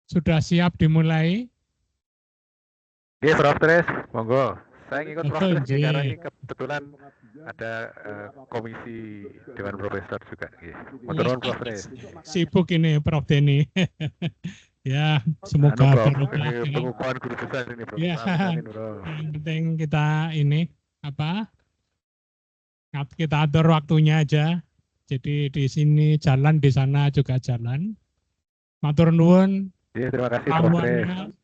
Sudah siap dimulai? Oke, Prof. Tres, monggo. Saya ngikut Prof. Oh, Tres nih, karena ini nggih. kebetulan ada komisi Dewan Profesor juga. Matur nuwun, Prof. Tres. Sibuk ini Prof. Denny. Ya, Anu, semoga Prof, berkah ini ya. pengukuhan guru besar ini, Prof. Ya, Amin, amin, Prof. yang penting kita ini apa? Kita atur waktunya aja. Jadi di sini jalan, di sana juga jalan. Matur nuwun Iya, terima kasih, Prof. Tres. tamuannya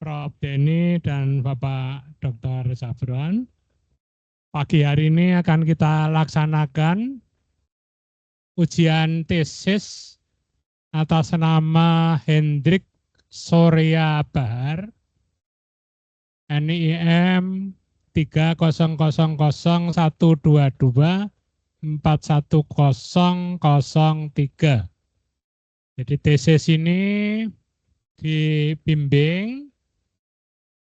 Prof. Denny dan Bapak Dr. Safron. Pagi hari ini akan kita laksanakan ujian tesis atas nama Hendrik Surya Bahar, NIM 3000122410003. Jadi tesis ini dibimbing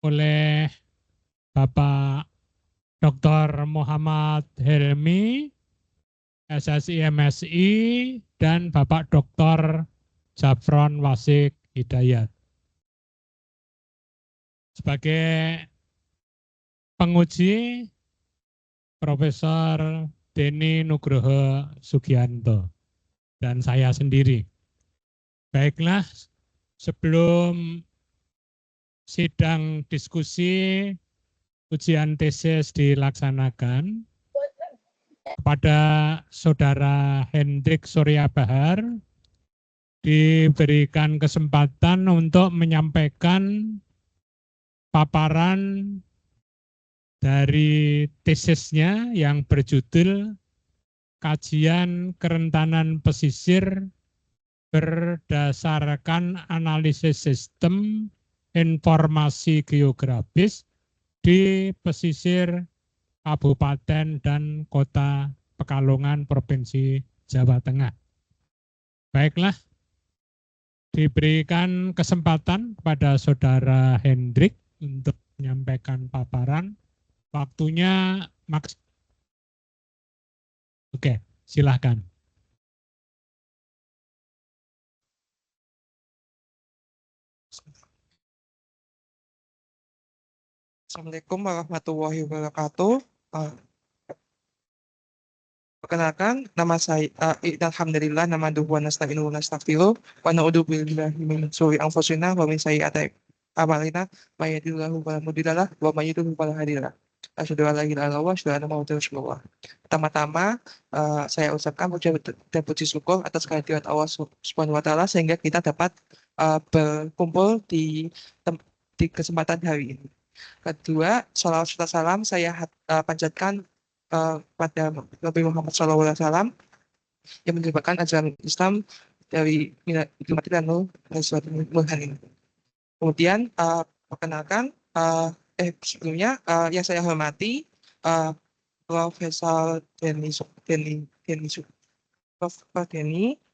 oleh Bapak Dr. Muhammad Helmi, SSI MSI, dan Bapak Dr. Jafron Wasik Hidayat. Sebagai penguji, Profesor Denny Nugroho Sugianto dan saya sendiri. Baiklah, sebelum sidang diskusi ujian tesis dilaksanakan, kepada Saudara Hendrik Surya Bahar diberikan kesempatan untuk menyampaikan paparan dari tesisnya yang berjudul Kajian Kerentanan Pesisir berdasarkan analisis sistem informasi geografis di pesisir Kabupaten dan Kota Pekalongan, Provinsi Jawa Tengah. Baiklah, diberikan kesempatan kepada Saudara Hendrik untuk menyampaikan paparan. Waktunya maks. Oke, silahkan. Assalamualaikum warahmatullahi wabarakatuh. Perkenalkan, nama saya alhamdulillah nama wa nasta'inu wa nastaghfiruh wa na'udzu billahi min syururi anfusina wa min sayyiati a'malina may yahdihillahu fala mudhillalah wa may yudhlil fala hadiyalah. Asyhadu an la ilaha illallah wa asyhadu anna muhammadar rasulullah. Pertama-tama saya ucapkan puji dan puji syukur atas kehadiran Allah Subhanahu wa taala sehingga kita dapat berkumpul di kesempatan hari ini. Kedua, salawat serta salam saya panjatkan pada Nabi Muhammad SAW yang menyebabkan ajaran Islam dari Umat Islam ini. Kemudian perkenalkan sebelumnya yang saya hormati Profesor Denny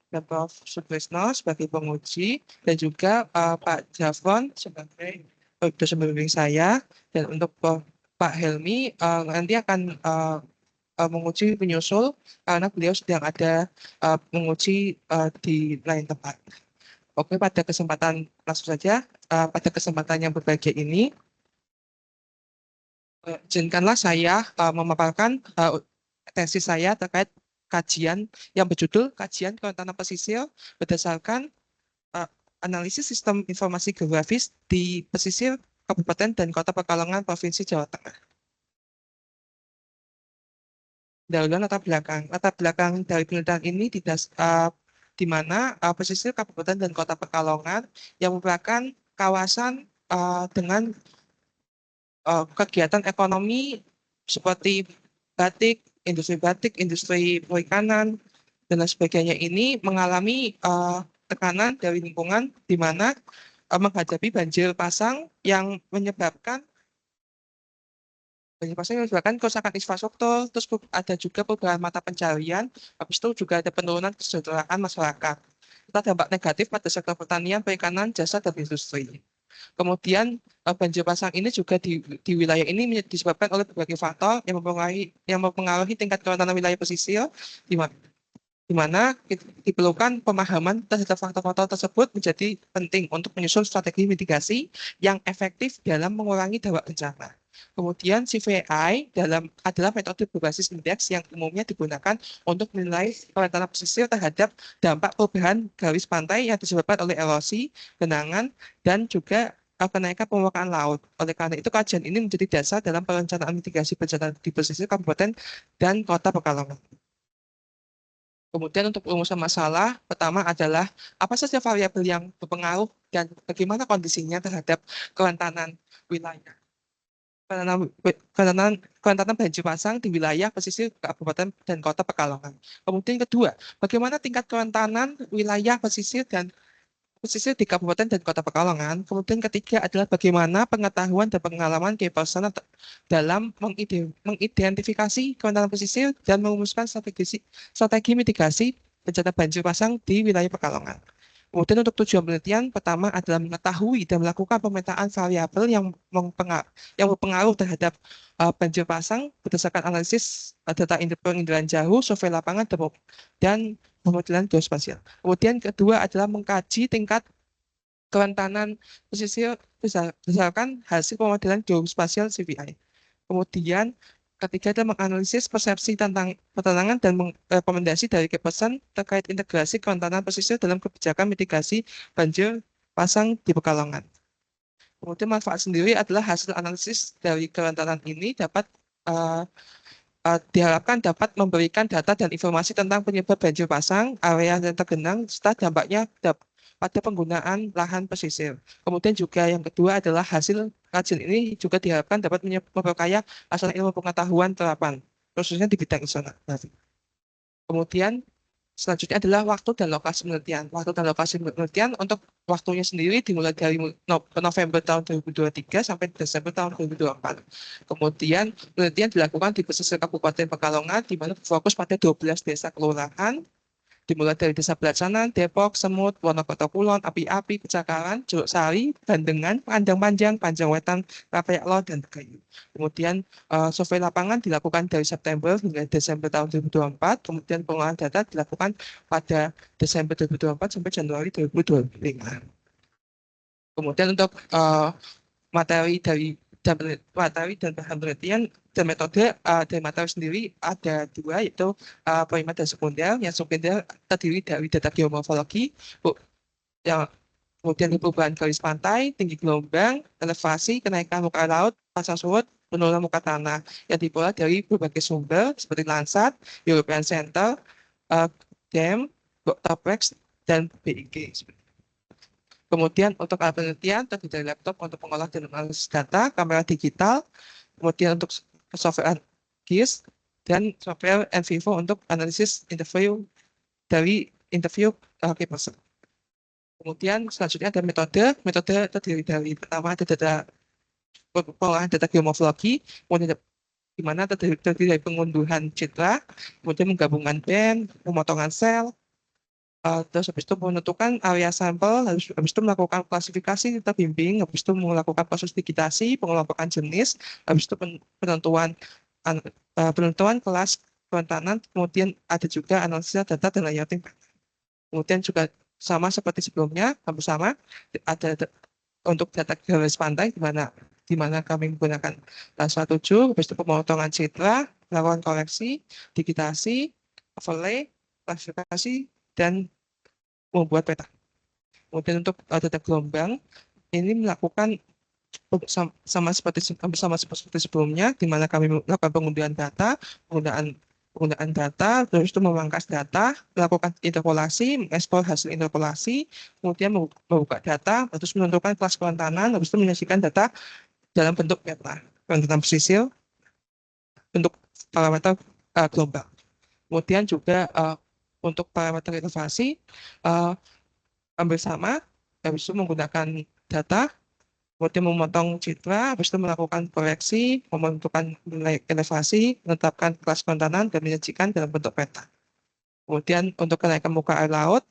dan Prof. Sutrisno sebagai penguji dan juga Pak Jafron sebagai dosen pembimbing saya, dan untuk Pak Helmi nanti akan menguji penyusul karena beliau sedang ada menguji di lain tempat. Oke, pada kesempatan langsung saja, pada kesempatan yang berbahagia ini, izinkanlah saya memaparkan tesis saya terkait kajian yang berjudul Kajian Kerentanan Pesisir berdasarkan analisis sistem informasi geografis di pesisir Kabupaten dan Kota Pekalongan, Provinsi Jawa Tengah. Dahuluan latar belakang dari penelitian ini di mana pesisir Kabupaten dan Kota Pekalongan yang merupakan kawasan dengan kegiatan ekonomi seperti batik, industri perikanan, dan lain sebagainya ini mengalami tekanan dari lingkungan di mana menghadapi banjir pasang yang menyebabkan kerusakan infrastruktur, terus ada juga perubahan mata pencarian, habis itu juga ada penurunan kesejahteraan masyarakat. Serta dampak negatif pada sektor pertanian, perikanan, jasa, dan industri. Kemudian banjir pasang ini juga di wilayah ini disebabkan oleh berbagai faktor yang mempengaruhi tingkat kerentanan wilayah pesisir, di mana diperlukan pemahaman terhadap faktor-faktor tersebut menjadi penting untuk menyusun strategi mitigasi yang efektif dalam mengurangi dampak bencana. Kemudian CVI adalah metode berbasis indeks yang umumnya digunakan untuk menilai kerentanan pesisir terhadap dampak perubahan garis pantai yang disebabkan oleh erosi, genangan, dan juga kenaikan permukaan laut. Oleh karena itu, kajian ini menjadi dasar dalam perencanaan mitigasi bencana di pesisir kabupaten dan kota Pekalongan. Kemudian untuk perumusan masalah, pertama adalah apa saja variabel yang berpengaruh dan bagaimana kondisinya terhadap kerentanan wilayah. Kerentanan banjir pasang di wilayah pesisir Kabupaten dan Kota Pekalongan. Kemudian kedua, bagaimana tingkat kerentanan wilayah pesisir di Kabupaten dan Kota Pekalongan. Kemudian ketiga adalah bagaimana pengetahuan dan pengalaman key person dalam mengidentifikasi kerentanan pesisir dan merumuskan strategi mitigasi bencana banjir pasang di wilayah Pekalongan. Kemudian untuk tujuan penelitian, pertama adalah mengetahui dan melakukan pemetaan variabel yang berpengaruh terhadap banjir pasang berdasarkan analisis data penginderaan jauh, survei lapangan, dan pemodelan geospasial. Kemudian kedua adalah mengkaji tingkat kerentanan pesisir berdasarkan hasil pemodelan geospasial CVI. Kemudian ketiga adalah menganalisis persepsi tentang pertenangan dan rekomendasi dari Kepesen terkait integrasi kerentanan pesisir dalam kebijakan mitigasi banjir pasang di Pekalongan. Kemudian manfaat sendiri adalah hasil analisis dari kerentanan ini diharapkan dapat memberikan data dan informasi tentang penyebab banjir pasang, area yang tergenang, serta dampaknya pada penggunaan lahan pesisir. Kemudian juga yang kedua adalah hasil kajian ini juga diharapkan dapat memperkaya asal ilmu pengetahuan terapan, khususnya di bidang oceanografi. Kemudian selanjutnya adalah waktu dan lokasi penelitian. Waktu dan lokasi penelitian untuk waktunya sendiri dimulai dari November tahun 2023 sampai Desember tahun 2024. Kemudian penelitian dilakukan di pesisir Kabupaten Pekalongan, di mana fokus pada 12 desa kelurahan, dimulai dari Desa Belacanan, Depok, Semut, Wonokoto Kulon, Api-Api, Pecakaran, Curug Sari, Bandengan, Panjang Panjang, Panjang Wetan, Rapayak dan Tegayu. Kemudian survei lapangan dilakukan dari September hingga Desember tahun 2024, kemudian pengolahan data dilakukan pada Desember 2024 sampai Januari 2025. Kemudian untuk materi dan bahan penelitian dan metode dari materi sendiri ada dua, yaitu primer dan sekunder. Yang sekunder terdiri dari data geomorfologi, yang kemudian perubahan garis pantai, tinggi gelombang, elevasi, kenaikan muka laut, pasang surut, penurunan muka tanah, yang diperoleh dari berbagai sumber seperti Landsat, European Center, DEM, Toplex, dan BIG. Kemudian untuk alat penelitian terdiri dari laptop untuk mengolah dan menganalisis data, kamera digital, kemudian untuk software GIS, dan software NVivo untuk analisis interview key person. Kemudian selanjutnya ada metode terdiri dari pertama ada pengolahan data geomorfologi, kemudian di mana terdiri dari pengunduhan citra, kemudian menggabungkan band, pemotongan sel, terus habis itu menentukan area sampel, habis itu melakukan klasifikasi terbimbing, habis itu melakukan proses digitasi, pengelompokan jenis, habis itu penentuan kelas kerentanan, kemudian ada juga analisis data dan layouting. Kemudian juga sama seperti sebelumnya, hampir sama, ada untuk data garis pantai di mana kami menggunakan Landsat 7, habis itu pemotongan citra, melakukan koreksi, digitasi, overlay, klasifikasi, dan membuat peta. Kemudian untuk data gelombang ini melakukan sama seperti sebelumnya, di mana kami melakukan pengundian data, penggunaan data, terus itu memangkas data, melakukan interpolasi, mengekspor hasil interpolasi, kemudian membuka data, terus menentukan kelas kerentanan, habis itu menyajikan data dalam bentuk peta, kerentanan pesisir, bentuk parameter gelombang. Kemudian juga untuk parameter elevasi hampir sama, habis itu menggunakan data, kemudian memotong citra, habis itu melakukan koreksi, menentukan nilai elevasi, menetapkan kelas kerentanan, dan menyajikan dalam bentuk peta. Kemudian untuk kenaikan muka air laut,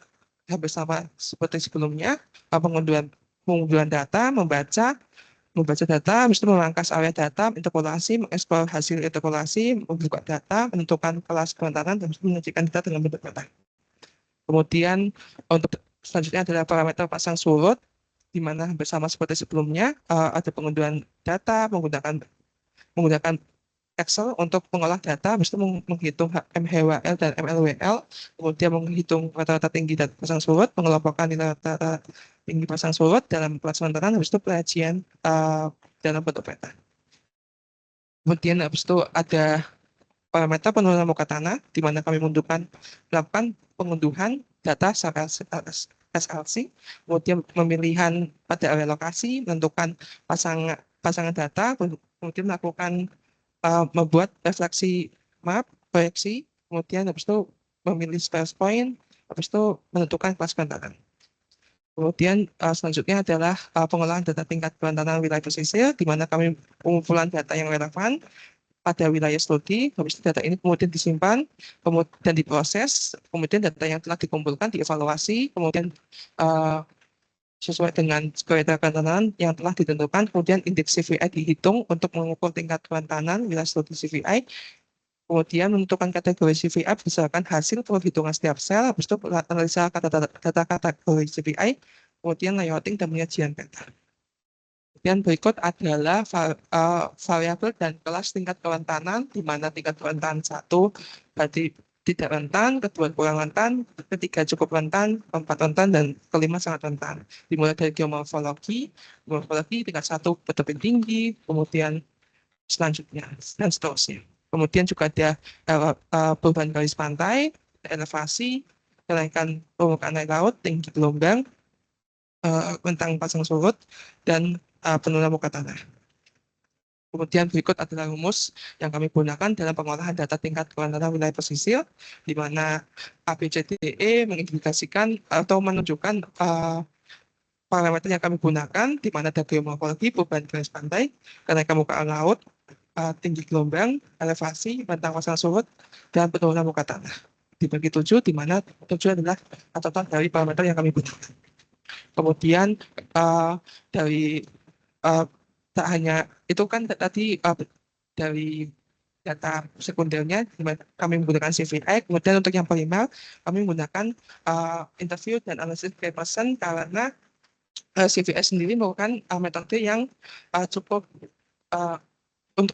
hampir sama seperti sebelumnya, pengunduhan data, membaca data, habis itu memangkas area data, interpolasi, mengeksplor hasil interpolasi, membuka data, menentukan kelas kerentanan, dan menyajikan data dengan bentuk peta. Kemudian untuk selanjutnya adalah parameter pasang surut, di mana bersama seperti sebelumnya ada pengunduhan data menggunakan Excel untuk mengolah data, habis itu menghitung MHWL dan MLWL, kemudian menghitung rata-rata tinggi dan pasang surut, mengelompokkan nilai rata-rata tinggi pasang surut dalam kelas sementara, habis itu penyajian dalam bentuk peta. Kemudian habis itu ada parameter penurunan muka tanah, di mana kami melakukan pengunduhan data secara SLC, kemudian pemilihan pada area lokasi, menentukan pasangan data, kemudian melakukan membuat refleksi map, proyeksi, kemudian habis itu memilih sparse point, habis itu menentukan kelas kerentanan. Kemudian selanjutnya adalah pengolahan data tingkat kerentanan wilayah pesisir, di mana kami pengumpulan data yang relevan pada wilayah studi, habis itu data ini kemudian disimpan, kemudian diproses, kemudian data yang telah dikumpulkan dievaluasi, kemudian sesuai dengan kriteria kerentanan yang telah ditentukan, kemudian indeks CVI dihitung untuk mengukur tingkat kerentanan wilayah studi CVI, kemudian menentukan kategori CVI berdasarkan hasil perhitungan setiap sel, habis itu analisa data kategori CVI, kemudian layouting dan penyajian peta. Kemudian berikut adalah variabel dan kelas tingkat kerentanan, di mana tingkat kerentanan 1 berarti tidak rentan, kedua kurang rentan, ketiga cukup rentan, keempat rentan, dan kelima sangat rentan. Dimulai dari geomorfologi tingkat 1 berteping tinggi, kemudian selanjutnya, dan seterusnya. Kemudian juga ada perubahan garis pantai, elevasi, kenaikan permukaan air laut, tinggi gelombang, rentang pasang surut, dan penurunan muka tanah. Kemudian berikut adalah rumus yang kami gunakan dalam pengolahan data tingkat kerentanan wilayah pesisir, di mana ABCDE mengindikasikan atau menunjukkan parameter yang kami gunakan, di mana ada geomorfologi, perubahan garis pantai, kenaikan muka air laut, tinggi gelombang, elevasi, rentang pasang surut, dan penurunan muka tanah. Dibagi 7, di mana 7 adalah total dari parameter yang kami gunakan. Kemudian dari tak hanya itu kan tadi dari data sekundernya kami menggunakan CVI, kemudian untuk yang primer kami menggunakan interview dan analisis by person, karena CVI sendiri merupakan metode yang cukup untuk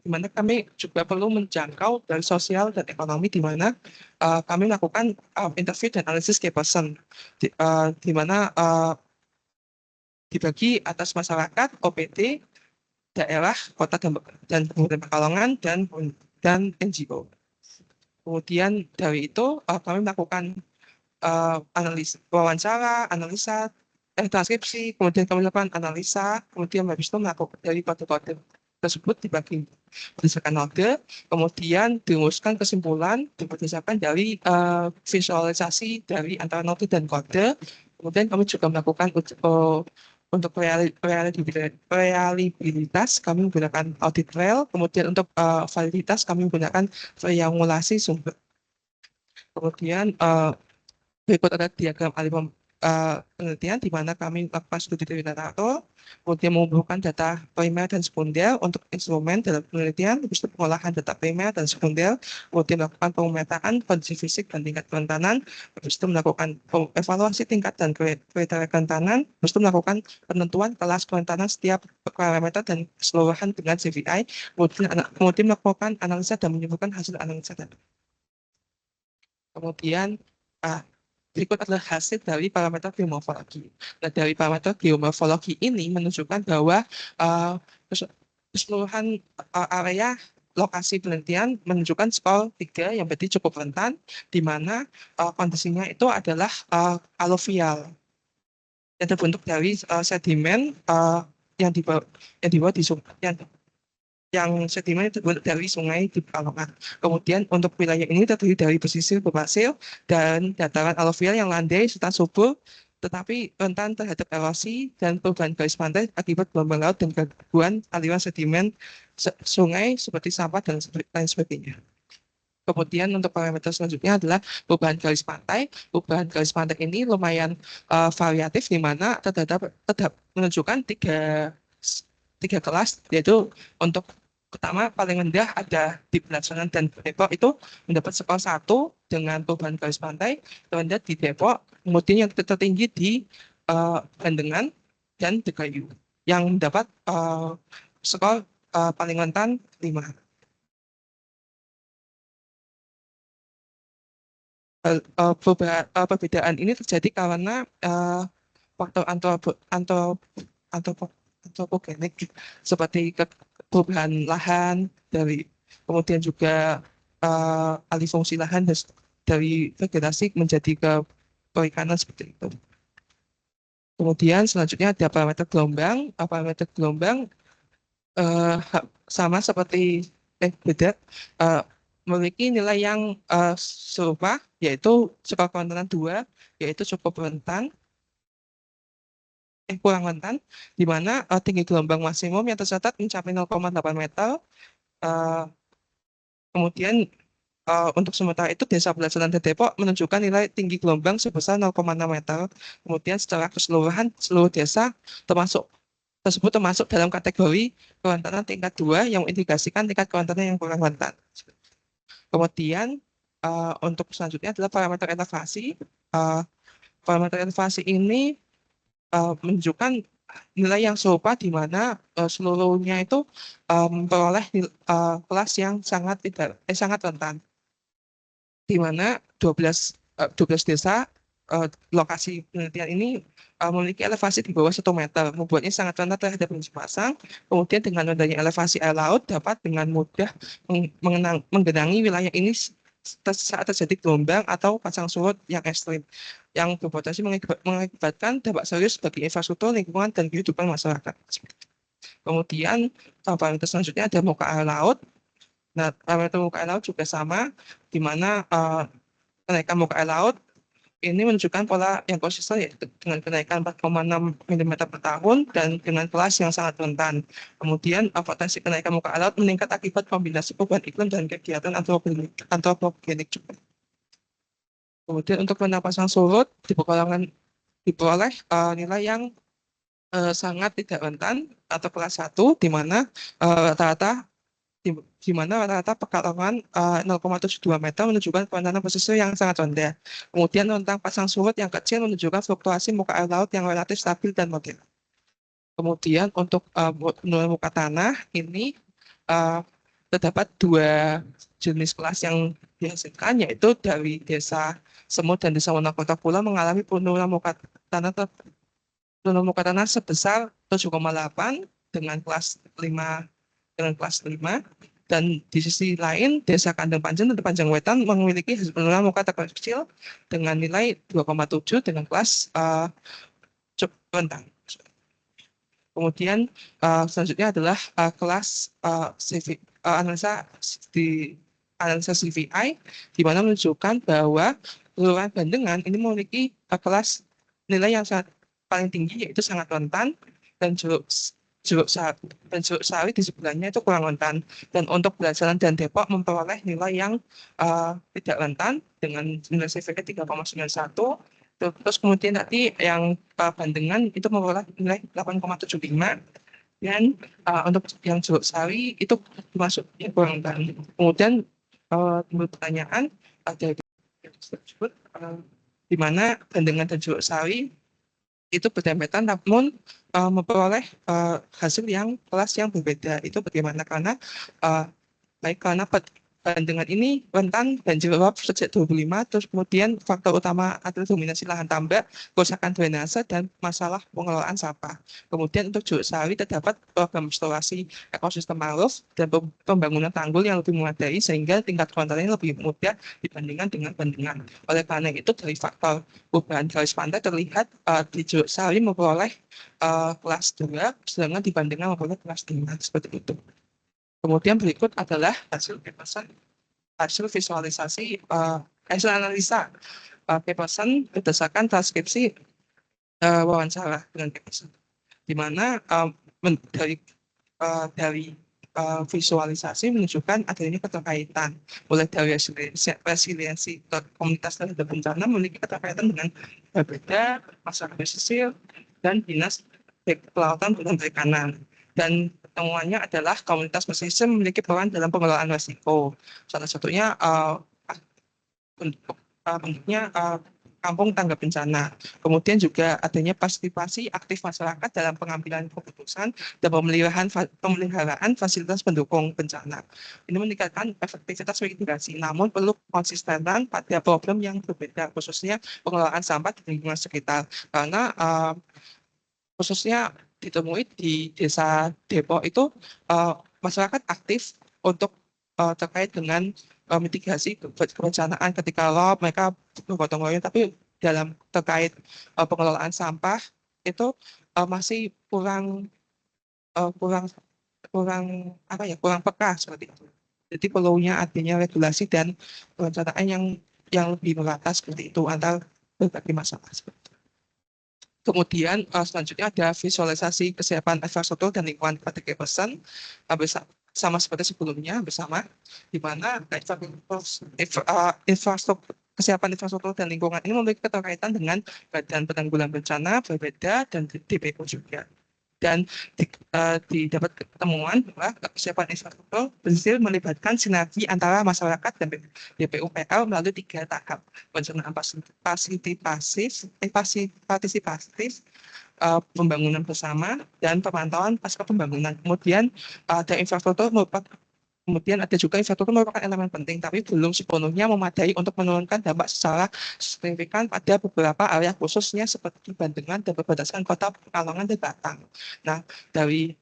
di mana kami juga perlu menjangkau dari sosial dan ekonomi, di mana kami melakukan interview dan analisis by person, di mana dibagi atas masyarakat, OPD, daerah, kota dan Kabupaten Pekalongan, dan NGO. Kemudian dari itu kami melakukan wawancara, analisa, transkripsi, kemudian kami lakukan analisa, kemudian habis itu melakukan dari kode-kode tersebut dibagi berdasarkan node, kemudian dirumuskan kesimpulan berdasarkan dari visualisasi dari antara node dan kode. Kemudian kami juga melakukan untuk reliabilitas kami menggunakan audit trail, kemudian untuk validitas kami menggunakan triangulasi sumber. Kemudian berikut ada diagram alih penelitian, di mana kami melakukan studi dari data kemudian mengumpulkan data primer dan sekunder untuk instrumen dalam penelitian, habis itu pengolahan data primer dan sekunder, kemudian melakukan pemetaan kondisi fisik dan tingkat kerentanan, habis itu melakukan evaluasi tingkat dan kriteria kerentanan, habis itu melakukan penentuan kelas kerentanan setiap parameter dan keseluruhan dengan CVI, kemudian melakukan analisa dan menyimpulkan hasil analisa data. Kemudian berikut adalah hasil dari parameter geomorfologi. Nah, dari parameter geomorfologi ini menunjukkan bahwa keseluruhan area lokasi penelitian menunjukkan skor 3 yang berarti cukup rentan, di mana kondisinya itu adalah aluvial yang terbentuk dari sedimen yang dibawa di sungai, yang sedimen terbentuk dari sungai di Pekalongan. Kemudian untuk wilayah ini terdiri dari pesisir berpasir dan dataran aluvial yang landai serta subur, tetapi rentan terhadap erosi dan perubahan garis pantai akibat gelombang laut dan gangguan aliran sedimen sungai seperti sampah dan lain sebagainya. Kemudian untuk parameter selanjutnya adalah perubahan garis pantai. Perubahan garis pantai ini lumayan variatif, di mana terdapat menunjukkan tiga kelas, yaitu untuk pertama paling rendah ada di Belatsangan dan Depok itu mendapat skor 1, dengan perubahan garis pantai terendah di Depok, kemudian yang tertinggi di Bandengan dan Degayu yang mendapat skor paling rentan 5. Perbedaan ini terjadi karena faktor antropogenik seperti perubahan lahan kemudian juga alih fungsi lahan dari vegetasi menjadi ke perikanan seperti itu. Kemudian selanjutnya ada parameter gelombang. Parameter gelombang sama seperti beda, memiliki nilai yang serupa, yaitu skor kerentanan 2, yaitu cukup rentan, kurang rentan, di mana tinggi gelombang maksimum yang tercatat mencapai 0,8 meter. Kemudian untuk sementara itu Desa Belasaran dan Depok menunjukkan nilai tinggi gelombang sebesar 0,6 meter. Kemudian secara keseluruhan seluruh desa tersebut termasuk dalam kategori kerentanan tingkat 2 yang mengindikasikan tingkat kerentanan yang kurang rentan. Kemudian untuk selanjutnya adalah parameter elevasi. Parameter elevasi ini menunjukkan nilai yang serupa di mana seluruhnya itu memperoleh kelas yang sangat rentan, di mana 12 desa lokasi penelitian ini memiliki elevasi di bawah 1 meter, membuatnya sangat rentan terhadap banjir pasang. Kemudian dengan rendahnya elevasi air laut dapat dengan mudah menggenangi wilayah ini saat terjadi gelombang atau pasang surut yang ekstrim, yang berpotensi mengakibatkan dampak serius bagi infrastruktur, lingkungan, dan kehidupan masyarakat. Kemudian parameter selanjutnya ada muka air laut. Nah, parameter muka air laut juga sama, di mana kenaikan muka air laut ini menunjukkan pola yang konsisten, yaitu dengan kenaikan 4,6 mm per tahun dan dengan kelas yang sangat rentan. Kemudian potensi kenaikan muka air laut meningkat akibat kombinasi perubahan iklim dan kegiatan antropogenik juga. Kemudian untuk rendah pasang surut diperoleh nilai yang sangat tidak rentan atau kelas 1, di mana rata-rata pekarangan 0,72 meter menunjukkan kerentanan pesisir yang sangat rendah. Kemudian rentang pasang surut yang kecil menunjukkan fluktuasi muka air laut yang relatif stabil dan moderat. Kemudian untuk penurunan muka tanah ini terdapat 2 jenis kelas yang dihasilkan, yaitu dari Desa Semut dan Desa Wonokroto Kulon mengalami penurunan muka tanah sebesar 7,8 dengan kelas 5 dan di sisi lain Desa Kandang Panjen dan Panjang Wetan memiliki hasil penurunan muka terkecil dengan nilai 2,7 dengan kelas cukup rentan. Kemudian selanjutnya adalah kelas analisa CVI, di mana menunjukkan bahwa kelurahan Bandengan ini memiliki kelas nilai yang paling tinggi, yaitu sangat rentan, dan jeruk sawit di sebelahnya itu kurang rentan. Dan untuk Belasaran dan Depok memperoleh nilai yang tidak rentan dengan nilai CVI 3,91. Terus kemudian nanti yang Bandengan itu memperoleh nilai 8,75. Dan untuk yang jeruk sawi itu masuk yang kurang rentan. Kemudian timbul pertanyaan ada tersebut di mana Bandengan dan jeruk sawi itu berdempetan namun memperoleh hasil yang kelas yang berbeda. Itu bagaimana? Karena Bandengan ini rentan banjir rob sejak 25, terus kemudian faktor utama adalah dominasi lahan tambak, kerusakan drainase, dan masalah pengelolaan sampah. Kemudian untuk jeruk sawi terdapat program restorasi ekosistem mangrove dan pembangunan tanggul yang lebih memadai sehingga tingkat kerentanannya lebih mudah dibandingkan dengan Bandengan. Oleh karena itu dari faktor perubahan garis pantai terlihat di jeruk sawi memperoleh kelas 2, sedangkan di Bandengan memperoleh kelas 5, seperti itu. Kemudian berikut adalah hasil visualisasi, hasil analisa Peterson berdasarkan transkripsi wawancara dengan Peterson, di mana dari visualisasi menunjukkan adanya keterkaitan, mulai dari resiliensi komunitas terhadap bencana memiliki keterkaitan dengan berbeda masyarakat pesisir dan dinas kelautan dan perikanan. Dan temuannya adalah komunitas pesisir memiliki peran dalam pengelolaan risiko. Salah satunya bentuknya kampung tangga bencana. Kemudian juga adanya partisipasi aktif masyarakat dalam pengambilan keputusan dan pemeliharaan fasilitas pendukung bencana. Ini meningkatkan efektivitas mitigasi, namun perlu konsistenan pada problem yang berbeda, khususnya pengelolaan sampah di lingkungan sekitar. Karena khususnya ditemui di Desa Depok itu masyarakat aktif untuk terkait dengan mitigasi kebencanaan ketika lob, mereka bergotong royong, tapi dalam terkait pengelolaan sampah itu masih kurang kurang peka seperti itu. Jadi perlunya adanya regulasi dan perencanaan yang lebih merata seperti itu antar berbagai masalah. Kemudian selanjutnya ada visualisasi kesiapan infrastruktur dan lingkungan pada Kepesan sama seperti sebelumnya bersama, di mana kesiapan infrastruktur dan lingkungan ini memiliki keterkaitan dengan Badan Penanggulangan Bencana, BPBD, dan DPU juga. Dan didapat ketemuan bahwa kesiapan infrastruktur berhasil melibatkan sinergi antara masyarakat dan BPUPL melalui 3 tahap: perencanaan partisipatif, pembangunan bersama, dan pemantauan pasca pembangunan. Kemudian ada infrastruktur merupakan elemen penting, tapi belum sepenuhnya memadai untuk menurunkan dampak secara signifikan pada beberapa area khususnya seperti Bandengan dan perbatasan Kota Pekalongan dan Batang. Nah, dari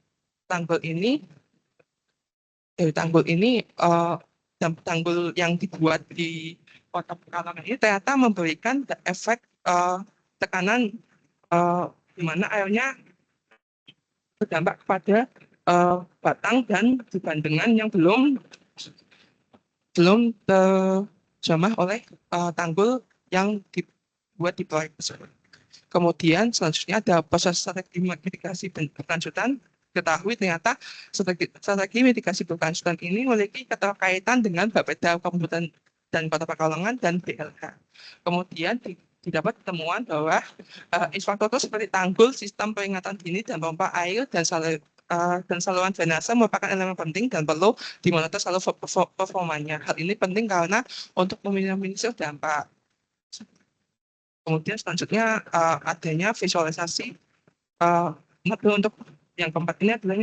tanggul ini, tanggul yang dibuat di Kota Pekalongan ini ternyata memberikan efek tekanan di mana airnya berdampak kepada Batang dan di Bandengan yang belum terjamah oleh tanggul yang dibuat di proyek tersebut. Kemudian selanjutnya ada proses strategi mitigasi berkelanjutan. Ketahui ternyata strategi mitigasi berkelanjutan ini memiliki keterkaitan dengan Bapeda Kabupaten dan Kota Pekalongan dan BLH. Kemudian didapat temuan bahwa infrastruktur seperti tanggul, sistem peringatan dini dan pompa air dan saluran drainase merupakan elemen penting dan perlu dimonitor selalu performanya. Hal ini penting karena untuk meminimalisir dampak. Kemudian selanjutnya adanya visualisasi untuk yang keempat ini adalah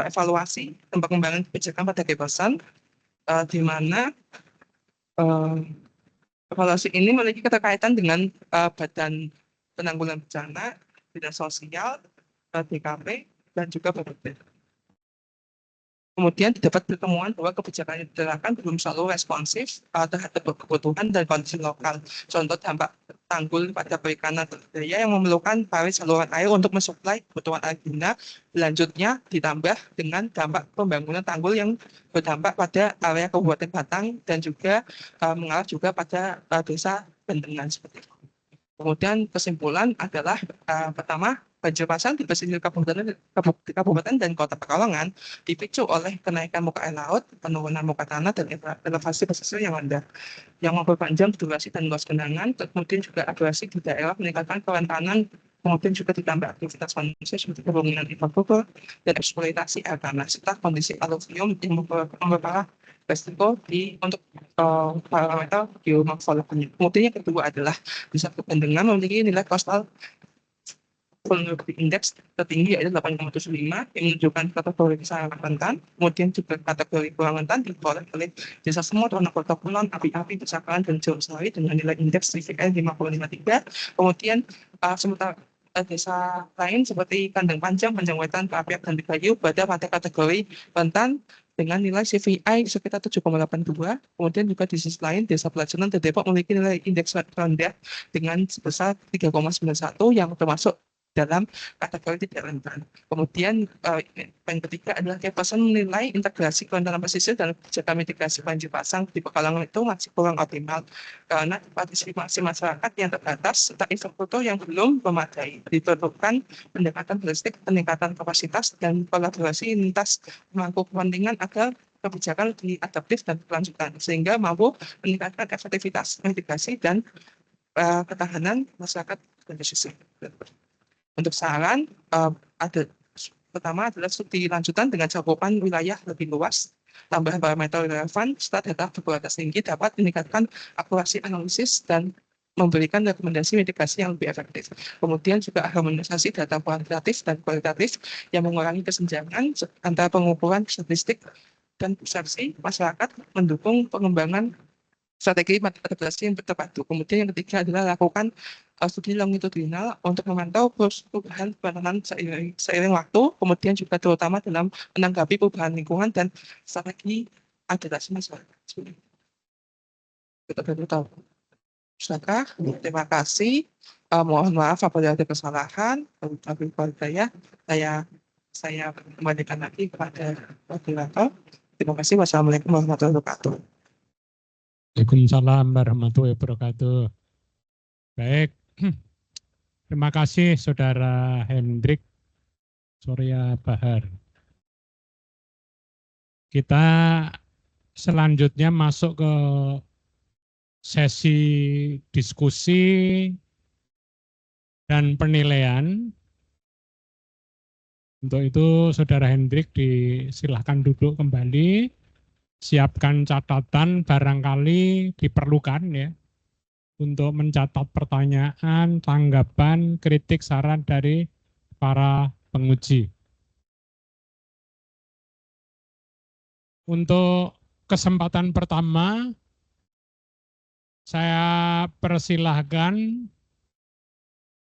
evaluasi dan pengembangan kebijakan pada Kepesan, di mana evaluasi ini memiliki keterkaitan dengan Badan Penanggulangan Bencana, Dinas Sosial, DKP, dan juga BPBD. Kemudian didapat pertemuan bahwa kebijakan yang diterapkan belum selalu responsif terhadap kebutuhan dan kondisi lokal. Contoh dampak tanggul pada perikanan budidaya yang memerlukan parit saluran air untuk mensuplai kebutuhan air guna, selanjutnya ditambah dengan dampak pembangunan tanggul yang berdampak pada area Kabupaten Batang dan juga mengarah juga pada desa Bandengan seperti itu. Kemudian kesimpulan adalah pertama, banjir pasang di pesisir kabupaten dan Kota Pekalongan dipicu oleh kenaikan muka air laut, penurunan muka tanah, dan elevasi pesisir yang rendah, yang memperpanjang durasi dan luas genangan. Kemudian juga agresi di daerah meningkatkan kerentanan, kemudian juga ditambah aktivitas manusia seperti pembangunan infrastruktur dan eksploitasi air tanah, serta kondisi aluvium yang memperparah resiko untuk parameter geomorfologi. Kemudian yang kedua adalah Desa Bandengan memiliki nilai coastal vulnerability index tertinggi yaitu 8,75 yang menunjukkan kategori sangat rentan. Kemudian juga kategori kurang rentan diperoleh oleh Desa Semut, Wonokerto Kulon, Api-Api, Desakan, dan Jauhsari dengan nilai indeks TVL 5,53. Kemudian sementara desa lain seperti Kandang Panjang, Panjang Wetan, Keapiak, dan Bikayu berada pada kategori rentan dengan nilai CVI sekitar 7,82. Kemudian juga di sisi lain, Desa Pelajaran dan Depok memiliki nilai indeks rendah dengan sebesar 3,91 yang termasuk dalam kategori tidak rentan. Kemudian yang ketiga adalah Kepesan menilai integrasi kerentanan pesisir dan kebijakan mitigasi banjir pasang di Pekalongan itu masih kurang optimal karena partisipasi masyarakat yang terbatas serta infrastruktur yang belum memadai. Diperlukan pendekatan holistik, peningkatan kapasitas, dan kolaborasi lintas pemangku kepentingan agar kebijakan lebih adaptif dan berkelanjutan sehingga mampu meningkatkan efektivitas mitigasi dan ketahanan masyarakat dan pesisir. Untuk saran, pertama adalah studi lanjutan dengan cakupan wilayah lebih luas, tambahan parameter relevan serta data berkualitas tinggi dapat meningkatkan akurasi analisis dan memberikan rekomendasi mitigasi yang lebih efektif. Kemudian juga harmonisasi data kuantitatif dan kualitatif yang mengurangi kesenjangan antara pengukuran statistik dan persepsi masyarakat, mendukung pengembangan strategi adaptasi yang terpadu. Kemudian yang ketiga adalah lakukan studi longitudinal untuk memantau perubahan penanganan seiring waktu, kemudian juga terutama dalam menanggapi perubahan lingkungan dan strategi adaptasi masyarakat. Kita tahu. Terima kasih. Mohon maaf apabila ada kesalahan. Saya kembalikan lagi kepada moderator. Terima kasih. Wassalamualaikum warahmatullahi wabarakatuh. Waalaikumsalam warahmatullahi wabarakatuh. Baik, terima kasih Saudara Hendrik Surya Bahar. Kita selanjutnya masuk ke sesi diskusi dan penilaian. Untuk itu Saudara Hendrik disilahkan duduk kembali, siapkan catatan barangkali diperlukan ya untuk mencatat pertanyaan, tanggapan, kritik, saran dari para penguji. Untuk kesempatan pertama, saya persilahkan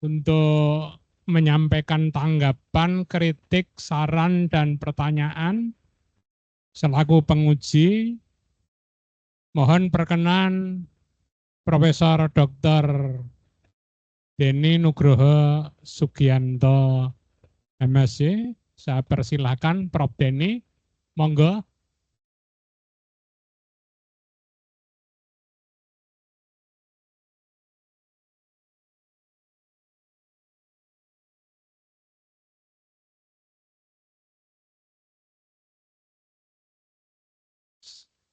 untuk menyampaikan tanggapan, kritik, saran, dan pertanyaan selaku penguji. Mohon perkenan Profesor Dr. Denny Nugroho Sugianto, MSc. Saya persilahkan Prof. Denny, monggo.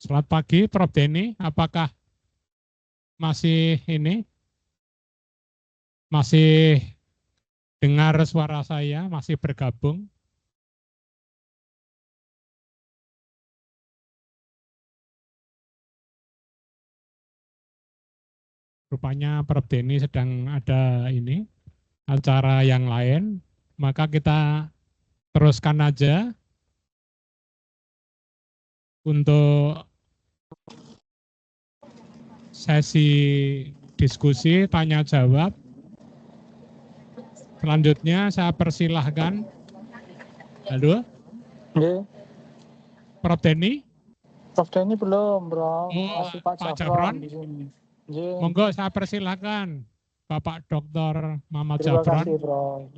Selamat pagi, Prof. Denny. Apakah masih masih dengar suara saya, masih bergabung? Rupanya Prof. Denny sedang ada acara yang lain, maka kita teruskan aja untuk sesi diskusi tanya jawab. Selanjutnya saya persilahkan. Halo? Prof. Denny? Prof. Denny belum, Bro. Masih Pak Jabron di sini. Monggo saya persilahkan Bapak Dr. Muhammad Terima Jabron. kasih, Bro.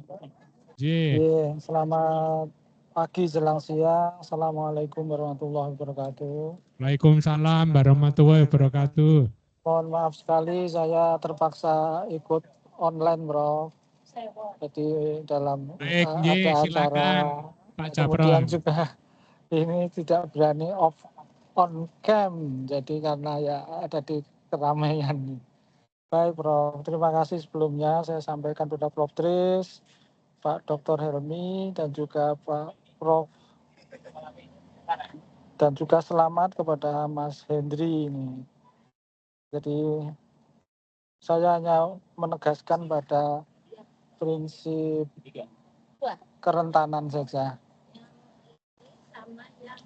Selamat pagi jelang siang. Assalamualaikum warahmatullahi wabarakatuh. Waalaikumsalam warahmatullahi wabarakatuh. Mohon maaf sekali saya terpaksa ikut online, Bro. Jadi dalam ada acara, Pak kemudian Jabron. juga ini tidak berani on cam. Jadi karena ya ada di keramaian. Baik, Prof. Terima kasih sebelumnya saya sampaikan kepada Prof. Tris, Pak Dr. Helmi, dan juga Pak Prof. Dan juga selamat kepada Mas Hendri ini. Jadi saya hanya menegaskan pada prinsip kerentanan saja.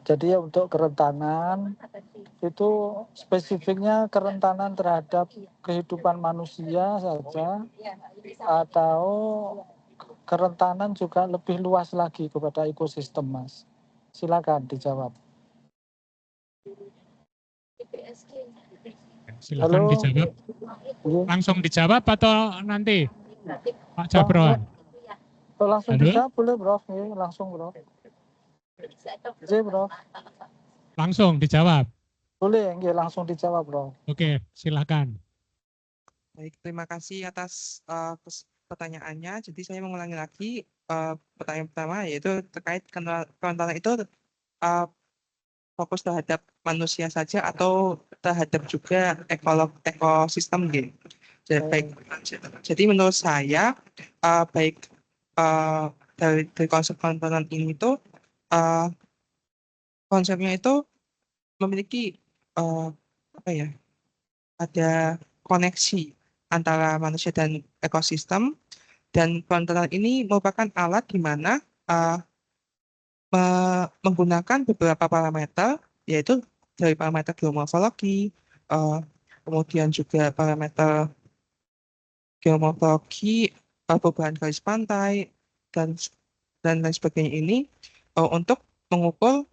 Jadi untuk kerentanan itu spesifiknya kerentanan terhadap kehidupan manusia saja atau kerentanan juga lebih luas lagi kepada ekosistem, Mas? Silakan dijawab. Silakan dijawab. Langsung dijawab atau nanti Pak Jabron? Langsung dijawab boleh, Bro. Langsung, Bro. Bro. Langsung dijawab. Boleh, langsung dijawab, Bro. Oke, silakan. Baik, terima kasih atas pertanyaannya. Jadi saya mengulangi lagi pertanyaan pertama, yaitu terkait kerentanan itu fokus terhadap manusia saja atau terhadap juga ekosistem gitu. Jadi menurut saya baik dari konsep kerentanan ini itu konsepnya itu memiliki apa ya, ada koneksi antara manusia dan ekosistem, dan pelantara ini merupakan alat di mana menggunakan beberapa parameter, yaitu dari parameter geomorfologi, kemudian juga parameter geomorfologi, perubahan garis pantai, dan lain sebagainya ini untuk mengukur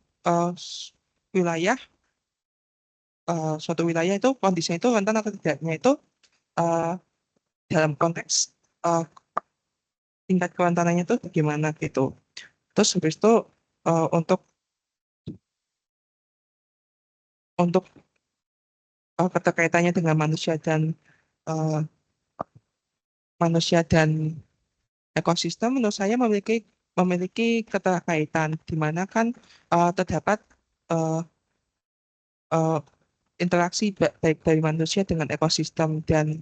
wilayah, suatu wilayah itu kondisinya itu rentan atau tidaknya itu dalam konteks tingkat kerentanannya itu bagaimana gitu. Terus habis itu untuk keterkaitannya dengan manusia dan ekosistem, menurut saya memiliki keterkaitan, di mana kan terdapat interaksi baik dari manusia dengan ekosistem, dan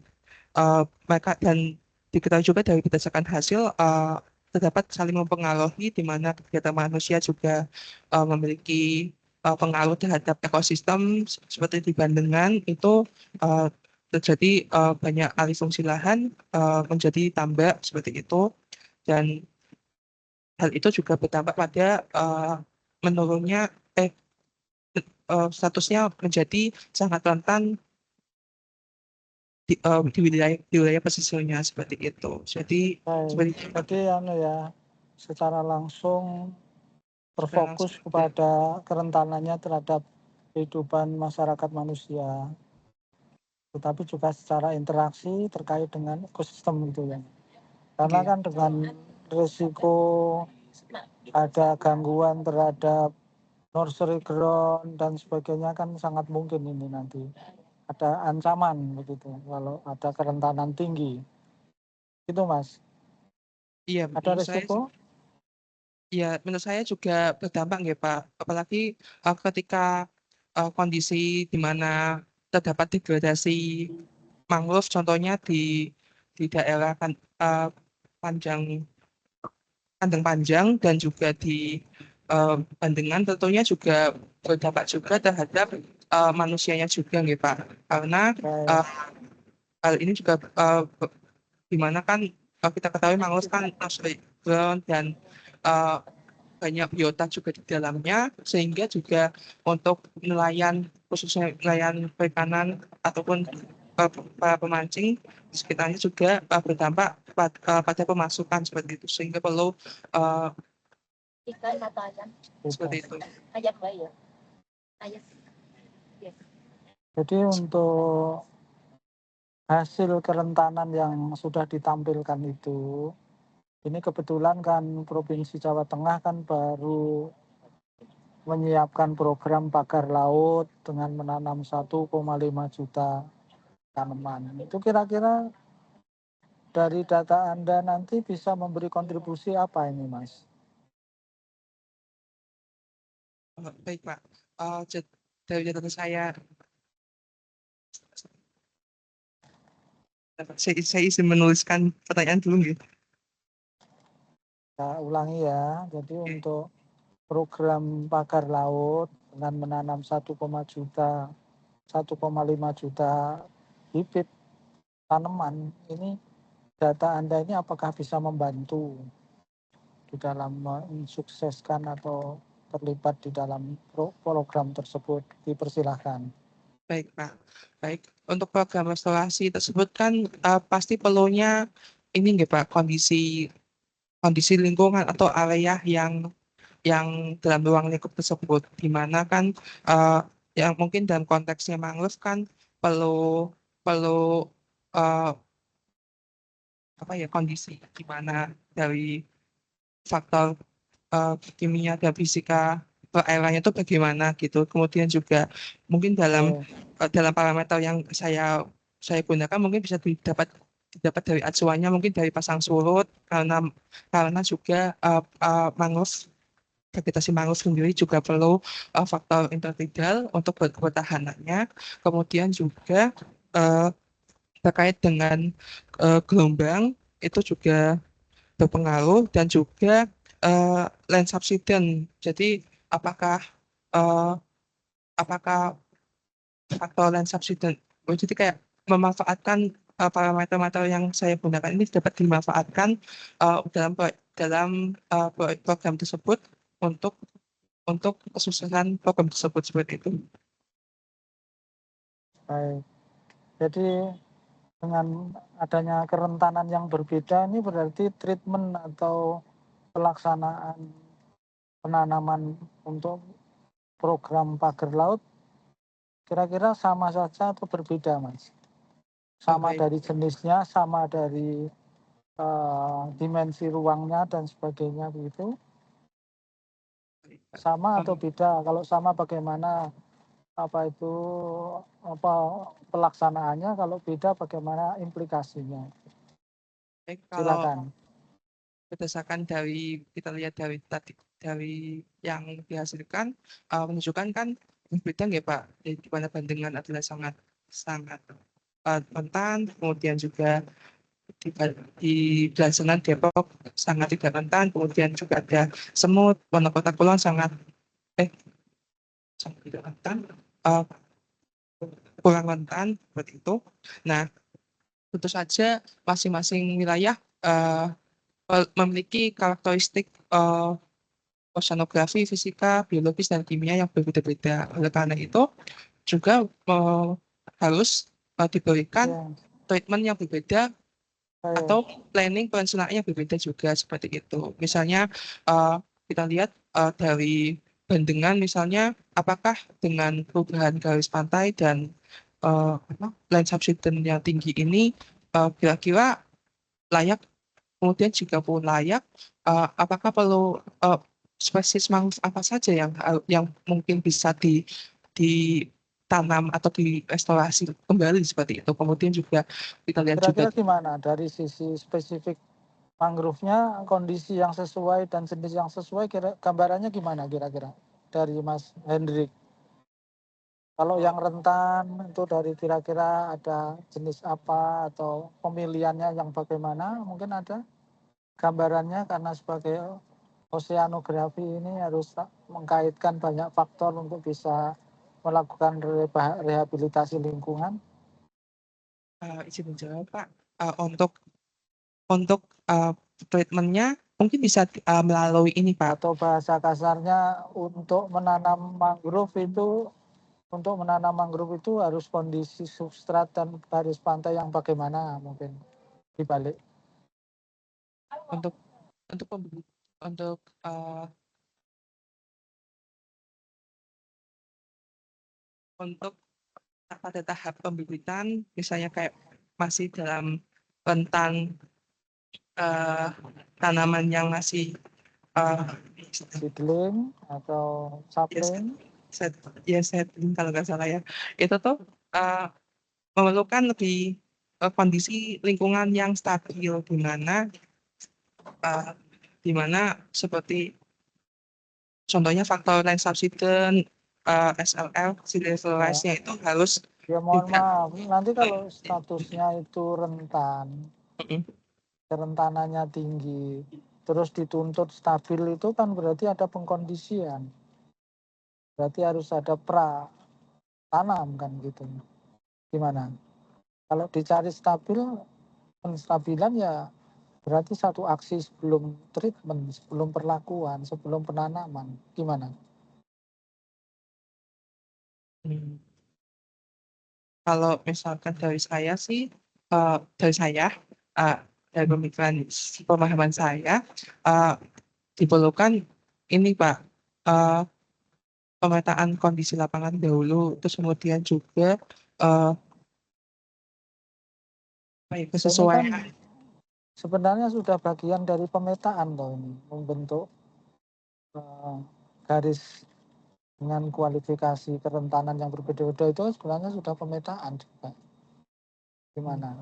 mereka, dan diketahui juga dari berdasarkan hasil terdapat saling mempengaruhi, di mana kegiatan manusia juga memiliki pengaruh terhadap ekosistem. Seperti di Bandengan itu terjadi banyak alih fungsi lahan menjadi tambak seperti itu, dan hal itu juga berdampak pada menurunnya statusnya menjadi sangat rentan di wilayah pesisirnya seperti itu. Jadi Baik, seperti jadi ya secara langsung terfokus kepada kerentanannya terhadap kehidupan masyarakat manusia, tetapi juga secara interaksi terkait dengan ekosistem gitu ya. Karena Iya. kan dengan risiko ada gangguan terhadap nursery ground dan sebagainya kan sangat mungkin ini nanti ada ancaman begitu kalau ada kerentanan tinggi. Itu Mas. Iya, Ada risiko? ya, menurut saya juga berdampak nggih Pak. Apalagi ketika kondisi di mana terdapat degradasi mangrove, contohnya di daerah panjang kandang panjang dan juga di Bandengan, tentunya juga berdampak juga terhadap manusianya juga nggih Pak. Karena hal ini juga di mana kan kita ketahui mangrove kan nursery ground dan banyak biota juga di dalamnya, sehingga juga untuk nelayan, khususnya nelayan perikanan ataupun para pemancing di sekitarnya juga berdampak pada pemasukan seperti itu, sehingga perlu ikan matajan seperti itu. ajak bayi ya ajak. Jadi untuk hasil kerentanan yang sudah ditampilkan itu, ini kebetulan kan Provinsi Jawa Tengah kan baru menyiapkan program pagar laut dengan menanam 1,5 juta tanaman. Itu kira-kira dari data Anda nanti bisa memberi kontribusi apa ini, Mas? Baik Pak, dari data saya izin menuliskan pertanyaan dulu gitu. Saya ulangi ya, jadi untuk program pagar laut dengan menanam 1,5 juta bibit tanaman, ini data Anda ini apakah bisa membantu di dalam mensukseskan atau terlibat di dalam program tersebut? Dipersilahkan. Baik Pak, baik. Untuk program restorasi tersebut kan pasti perlunya ini nggih Pak, kondisi lingkungan atau area yang dalam ruang lingkup tersebut, di mana kan yang mungkin dalam konteksnya mangrove kan perlu apa ya, kondisi di mana dari faktor kimia dan fisika perairannya itu bagaimana gitu. Kemudian juga mungkin dalam parameter yang saya gunakan mungkin bisa didapat dari acuannya, mungkin dari pasang surut, karena juga mangrove, vegetasi mangrove sendiri juga perlu faktor intertidal untuk bertahanannya. Kemudian juga terkait dengan gelombang itu juga berpengaruh, dan juga land subsidence. Jadi apakah apakah faktor land subsidence. Jadi kayak memanfaatkan parameter-parameter yang saya gunakan ini dapat dimanfaatkan dalam program tersebut untuk kesuksesan program tersebut seperti itu. Baik. Jadi dengan adanya kerentanan yang berbeda ini berarti treatment atau pelaksanaan penanaman untuk program pagar laut kira-kira sama saja atau berbeda, Mas? Sama Baik. dari jenisnya, sama dari dimensi ruangnya dan sebagainya begitu? Sama atau beda? Kalau sama bagaimana pelaksanaannya, kalau beda bagaimana implikasinya? Baik, kalau Silakan. berdasarkan kita lihat dari yang dihasilkan menunjukkan kan berbeda nggak Pak, di mana Bandengan adalah sangat rentan, kemudian juga di Belasangan Depok sangat tidak rentan, kemudian juga ada Semut, Wonokota Kulon sangat tidak rentan, kurang rentan seperti itu. Nah, tentu saja masing-masing wilayah memiliki karakteristik oceanografi, fisika, biologis, dan kimia yang berbeda-beda. Oleh karena itu juga harus diberikan treatment yang berbeda atau planning perencanaannya berbeda juga seperti itu. Misalnya kita lihat dari Bandengan misalnya, apakah dengan perubahan garis pantai dan land subsidence yang tinggi ini kira-kira layak, kemudian jika pun layak, apakah perlu spesies mangrove apa saja yang mungkin bisa ditanam atau direstorasi kembali seperti itu. Kemudian juga kita lihat Kira-kira juga gimana dari sisi spesifik mangrove-nya, kondisi yang sesuai dan jenis yang sesuai, gambarannya gimana kira-kira dari Mas Hendrik? Kalau yang rentan itu dari kira-kira ada jenis apa atau pemilihannya yang bagaimana, mungkin ada gambarannya, karena sebagai oceanografi ini harus mengkaitkan banyak faktor untuk bisa melakukan rehabilitasi lingkungan. izin menjawab Pak, untuk treatmentnya mungkin bisa melalui ini Pak. Atau bahasa kasarnya untuk menanam mangrove itu harus kondisi substrat dan garis pantai yang bagaimana, mungkin dibalik. Untuk pada tahap pembibitan, misalnya kayak masih dalam rentan tanaman yang masih Seedling atau sapling. seedling kalau nggak salah ya, itu tuh memerlukan lebih kondisi lingkungan yang stabil, di mana seperti contohnya faktor land subsidence, SLL, sea level rise-nya itu harus Ya mohon maaf, nanti kalau statusnya itu rentan, kerentanannya tinggi, terus dituntut stabil, itu kan berarti ada pengkondisian. Berarti harus ada tanam kan gitu. Gimana? Kalau dicari stabil, penstabilan ya berarti satu aksi sebelum treatment, sebelum perlakuan, sebelum penanaman. Gimana? Kalau misalkan dari saya sih, dari pemahaman saya, diperlukan ini Pak, pemetaan kondisi lapangan dahulu, terus kemudian juga kesesuaian. Kan sebenarnya sudah bagian dari pemetaan loh ini, membentuk garis dengan kualifikasi kerentanan yang berbeda-beda itu sebenarnya sudah pemetaan juga. Gimana?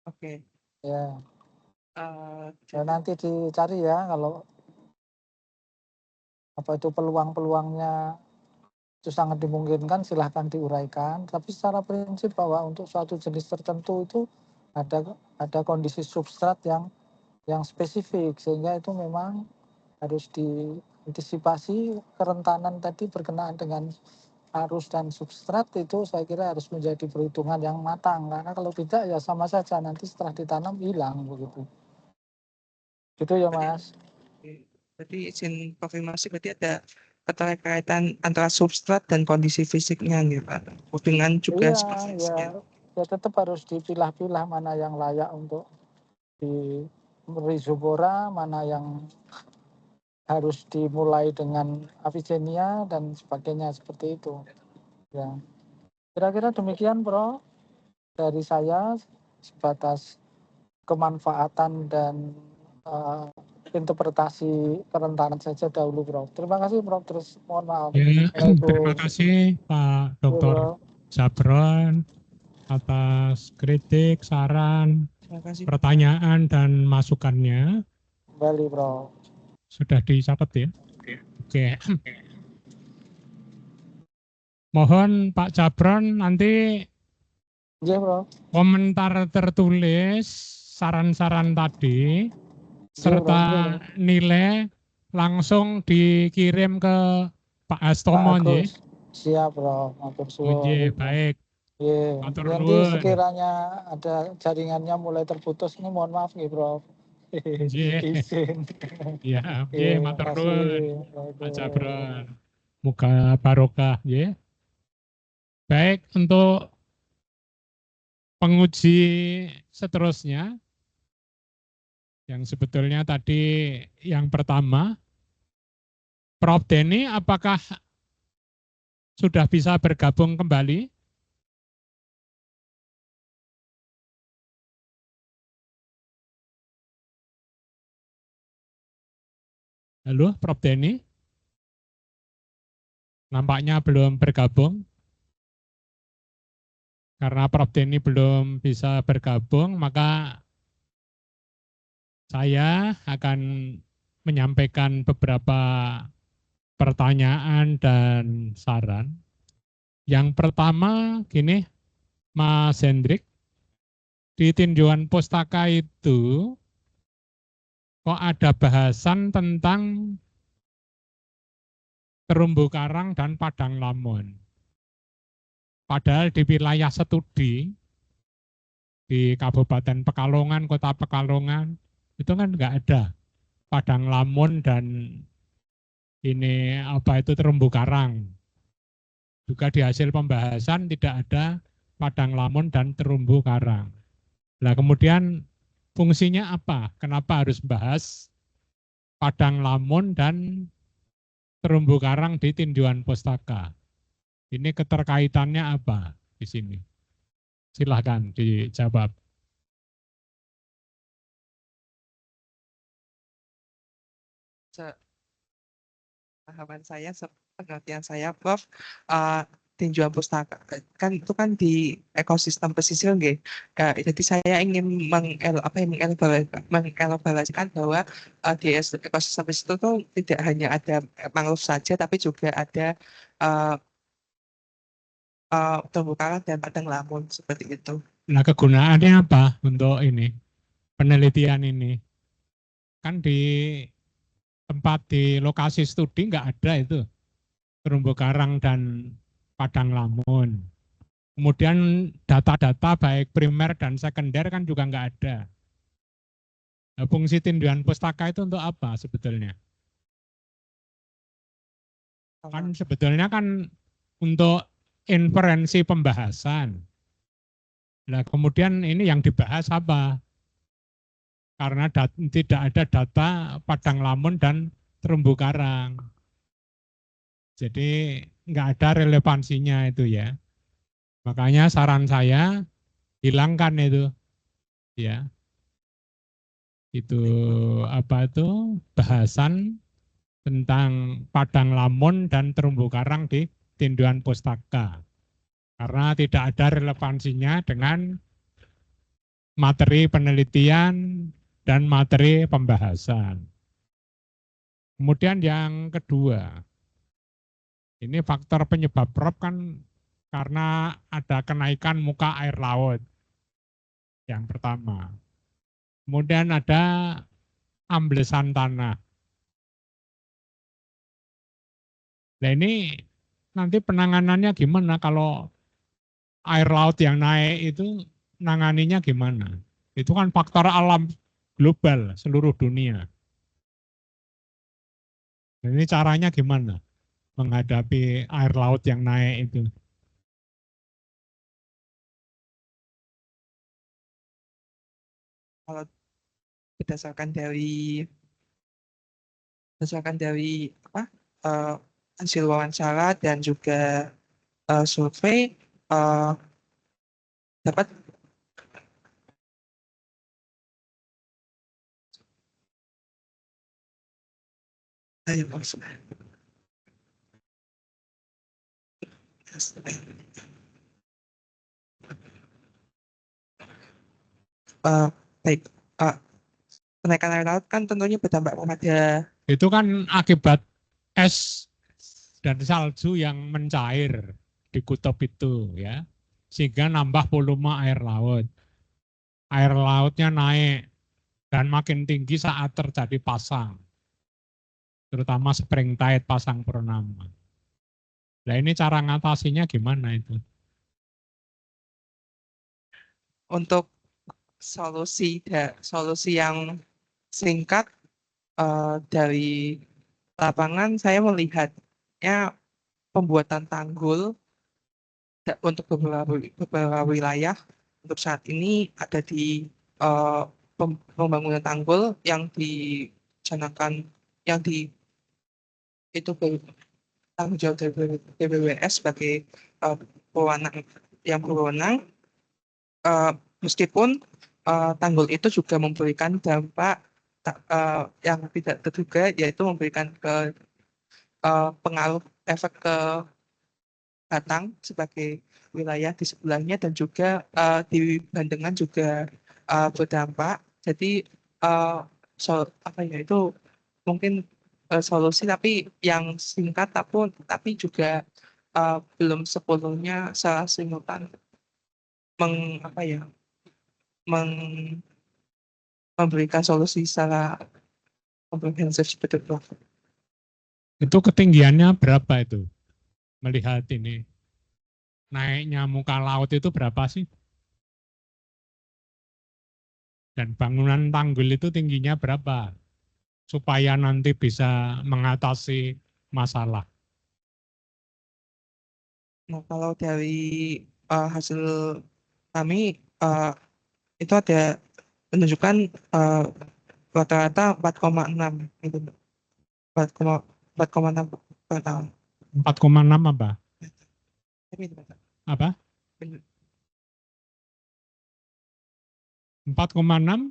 Oke. Ya. Ya nanti dicari ya kalau itu peluang-peluangnya itu sangat dimungkinkan, silahkan diuraikan. Tapi secara prinsip bahwa untuk suatu jenis tertentu itu ada kondisi substrat yang spesifik, sehingga itu memang harus antisipasi kerentanan tadi berkenaan dengan arus dan substrat itu saya kira harus menjadi perhitungan yang matang, karena kalau tidak ya sama saja nanti setelah ditanam hilang begitu. Gitu ya Mas. Berarti izin konfirmasi berarti ada keterkaitan antara substrat dan kondisi fisiknya gitu Pak. Dengan juga Iya, spesiesnya. ya tetap harus dipilah-pilah mana yang layak untuk di rhizopora, mana yang harus dimulai dengan Avicennia dan sebagainya seperti itu. Ya, kira-kira demikian, Bro. Dari saya sebatas kemanfaatan dan interpretasi kerentanan saja dahulu, Bro. Terima kasih, Bro. Terus mohon maaf. Ya, terima Assalamualaikum. kasih Pak Ya, Dr. Bro. Sabron atas kritik, saran, Terima kasih. pertanyaan, dan masukannya. Kembali, Bro. Sudah dicatat ya? Oke. Mohon Pak Cabron nanti Iya, Bro. komentar tertulis, saran-saran tadi, serta nilai langsung dikirim ke Pak Astomo. Pak Agus. Siap, Bro. Matur suwun. Baik. Iya, Matur nanti nuwun. sekiranya ada jaringannya mulai terputus, ini mohon maaf nih, Bro. Izin. Ya, Iya, matur makasih. nuwun Pak Cabron. Muka barokah, ya. Baik, untuk penguji seterusnya, yang sebetulnya tadi yang pertama, Prof. Denny, apakah sudah bisa bergabung kembali? Halo, Prof. Denny? Nampaknya belum bergabung. Karena Prof. Denny belum bisa bergabung, maka saya akan menyampaikan beberapa pertanyaan dan saran. Yang pertama, gini, Mas Hendrik, di tinjauan pustaka itu kok ada bahasan tentang terumbu karang dan padang lamun. Padahal di wilayah studi, di Kabupaten Pekalongan, Kota Pekalongan, itu kan nggak ada padang lamun dan ini apa itu terumbu karang. Juga di hasil pembahasan tidak ada padang lamun dan terumbu karang. Nah kemudian fungsinya apa? Kenapa harus bahas padang lamun dan terumbu karang di tinjauan pustaka? Ini keterkaitannya apa di sini? Silahkan dijawab. Pemahaman saya, pengertian saya, Prof, tinjauan pustaka kan itu kan di ekosistem pesisir, nggih. Jadi saya ingin mengelaborasikan bahwa di ekosistem pesisir itu tidak hanya ada mangrove saja, tapi juga ada terumbu karang dan padang lamun seperti itu. Nah kegunaannya apa untuk ini penelitian ini? Kan di tempat di lokasi studi nggak ada itu terumbu karang dan padang lamun. Kemudian data-data baik primer dan sekunder kan juga nggak ada. Nah, fungsi tinjauan pustaka itu untuk apa sebetulnya? Kan sebetulnya kan untuk inferensi pembahasan. Nah, kemudian ini yang dibahas apa? Karena tidak ada data padang lamun dan terumbu karang. Jadi nggak ada relevansinya itu ya. Makanya saran saya hilangkan itu ya. Itu apa itu bahasan tentang padang lamun dan terumbu karang di tinjauan pustaka. Karena tidak ada relevansinya dengan materi penelitian dan materi pembahasan. Kemudian yang kedua, ini faktor penyebab prop kan karena ada kenaikan muka air laut. Yang pertama. Kemudian ada amblesan tanah. Nah ini nanti penanganannya gimana kalau air laut yang naik itu nanganinya gimana? Itu kan faktor alam global seluruh dunia. Nah, ini caranya gimana menghadapi air laut yang naik itu? Kalau berdasarkan dari apa eh, hasil wawancara dan juga survei eh, dapat ayo, eh, baik eh, kenaikan air laut kan tentunya berdampak kepada Itu kan akibat es dan salju yang mencair di kutub itu ya, sehingga nambah volume air laut. Air lautnya naik dan makin tinggi saat terjadi pasang, terutama spring tide, pasang purnama. Nah ini cara ngatasinya gimana itu? untuk solusi yang singkat dari lapangan saya melihatnya pembuatan tanggul untuk beberapa wilayah untuk saat ini ada di eh, pembangunan tanggul yang dicanangkan yang di itu tanggung jawab dari BBWS sebagai pewenang yang berwenang eh, meskipun tanggul itu juga memberikan dampak yang tidak terduga yaitu memberikan pengaruh efek ke Batang sebagai wilayah di sebelahnya dan juga di Bandengan juga berdampak. Jadi apa ya itu mungkin solusi tapi yang singkat tapi juga belum sepenuhnya secara simultan apa ya meng- memberikan solusi secara komprehensif seperti itu. Itu ketinggiannya berapa itu? Melihat ini naiknya muka laut itu berapa sih? Dan bangunan tanggul itu tingginya berapa? Supaya nanti bisa mengatasi masalah. Nah, kalau dari hasil kami itu ada menunjukkan rata-rata 4,6 itu 4,6 per tahun. 4,6 apa? Tapi itu, Pak. Apa? Benar. 4,6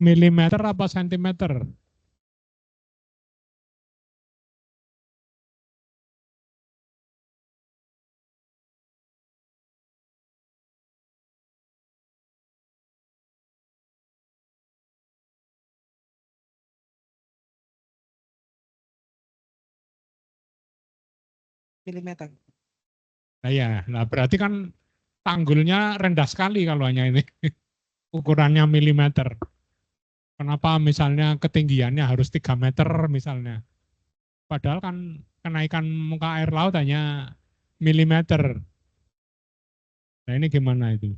milimeter apa sentimeter? Milimeter. Nah ya, nah berarti kan tanggulnya rendah sekali kalau hanya ini ukurannya milimeter. Kenapa misalnya ketinggiannya harus 3 meter misalnya? Padahal kan kenaikan muka air laut hanya milimeter. Nah ini gimana itu?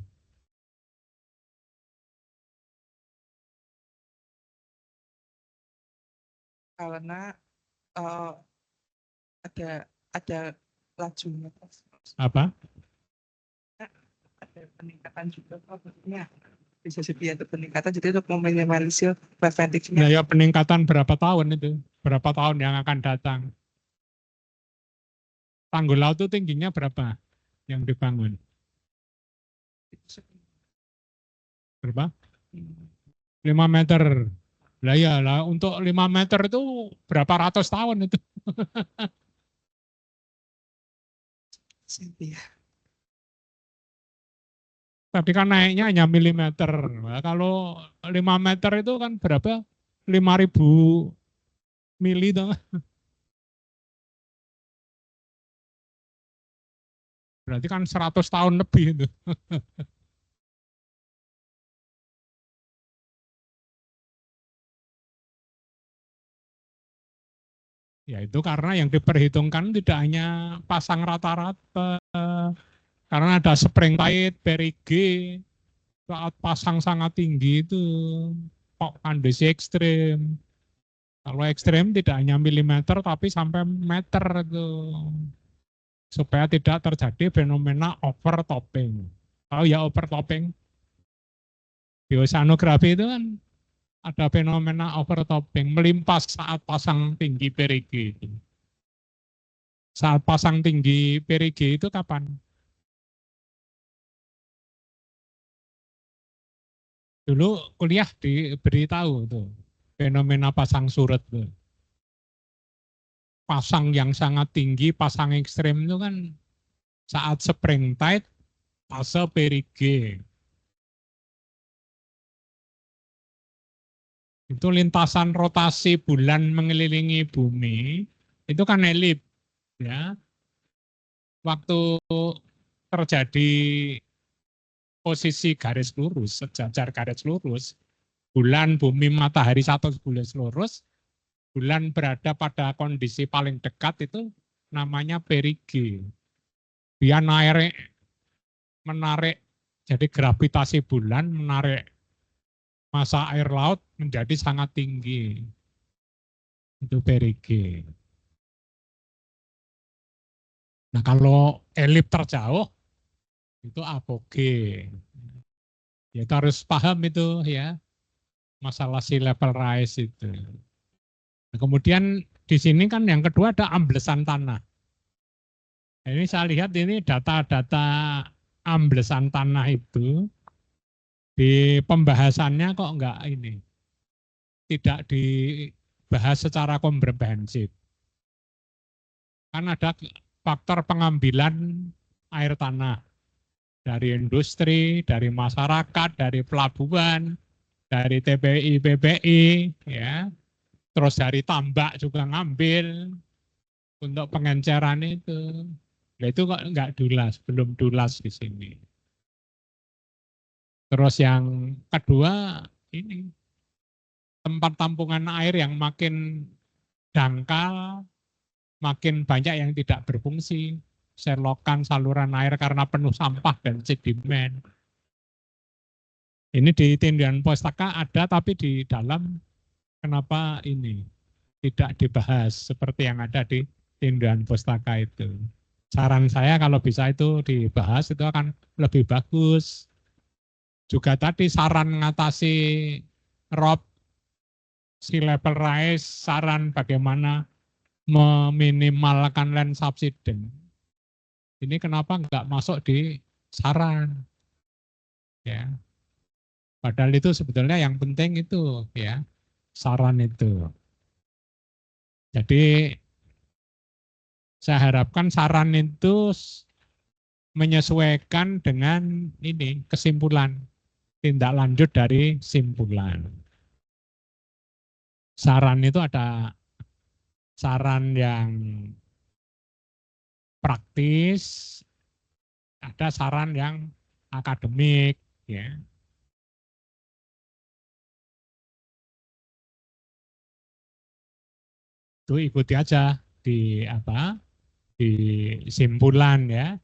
Karena eh, ada ada lajunya. Apa? Ada peningkatan juga maksudnya bisa jadi ada peningkatan jadi untuk meminimalisir preventifnya Nah ya peningkatan berapa tahun itu? Berapa tahun yang akan datang? Tanggul laut itu tingginya berapa yang dibangun? Berapa? 5 meter. Lah ya, lah untuk 5 meter itu berapa ratus tahun itu? Cynthia. Tapi kan naiknya hanya milimeter. Nah, kalau 5 meter itu kan berapa? 5.000 mili tuh. Berarti kan 100 tahun lebih itu. Ya itu karena yang diperhitungkan tidak hanya pasang rata-rata, karena ada spring tide, perigi, saat pasang sangat tinggi itu kok kondisi ekstrim. Kalau ekstrim tidak hanya milimeter tapi sampai meter itu. Supaya tidak terjadi fenomena overtopping. Tahu ya overtopping? Di oceanografi itu kan ada fenomena overtopping, melimpas saat pasang tinggi perigi. Saat pasang tinggi perigi itu kapan? Dulu kuliah diberitahu tuh fenomena pasang surut tuh. Pasang yang sangat tinggi, pasang ekstrim itu kan saat spring tide, fase perigi. Itu lintasan rotasi bulan mengelilingi bumi, itu kan elip, ya. Waktu terjadi posisi garis lurus, sejajar garis lurus, bulan, bumi, matahari satu garis lurus, bulan berada pada kondisi paling dekat itu namanya perigi. Dia menarik, jadi gravitasi bulan menarik massa air laut menjadi sangat tinggi. Itu perigi. Nah kalau elip terjauh, itu apoge. Ya, itu harus paham itu ya, masalah sea level rise itu. Nah, kemudian di sini kan yang kedua ada amblesan tanah. Nah, ini saya lihat ini data-data amblesan tanah itu di pembahasannya kok enggak ini, tidak dibahas secara komprehensif. Kan ada faktor pengambilan air tanah dari industri, dari masyarakat, dari pelabuhan, dari TPI, PPI, ya, terus dari tambak juga ngambil untuk pengenceran itu. Nah, itu kok enggak dulas, belum dulas di sini. Terus yang kedua ini tempat tampungan air yang makin dangkal, makin banyak yang tidak berfungsi, selokan saluran air karena penuh sampah dan sedimen. Ini di tindihan pustaka ada, tapi di dalam kenapa ini tidak dibahas seperti yang ada di tindihan pustaka itu. Saran saya kalau bisa itu dibahas itu akan lebih bagus. Juga tadi saran mengatasi ROP, sea level rise, saran bagaimana meminimalkan land subsidence. Ini kenapa nggak masuk di saran? Ya, padahal itu sebetulnya yang penting itu ya saran itu. Jadi saya harapkan saran itu menyesuaikan dengan ini kesimpulan, tindak lanjut dari simpulan. Saran itu ada saran yang praktis, ada saran yang akademik, ya. Itu ikuti aja di apa? Di simpulan ya.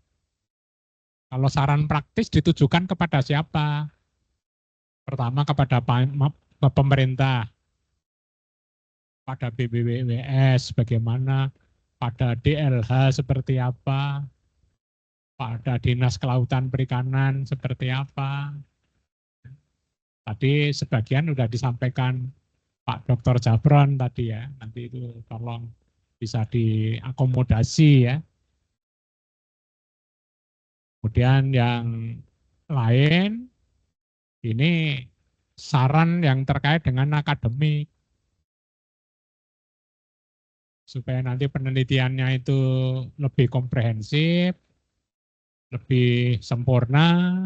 Kalau saran praktis ditujukan kepada siapa? Pertama kepada pemerintah, pada BBWS bagaimana, pada DLH seperti apa, pada Dinas Kelautan Perikanan seperti apa. Tadi sebagian sudah disampaikan Pak Dr. Jabron tadi ya, nanti itu tolong bisa diakomodasi ya. Kemudian yang lain, ini saran yang terkait dengan akademik. Supaya nanti penelitiannya itu lebih komprehensif, lebih sempurna,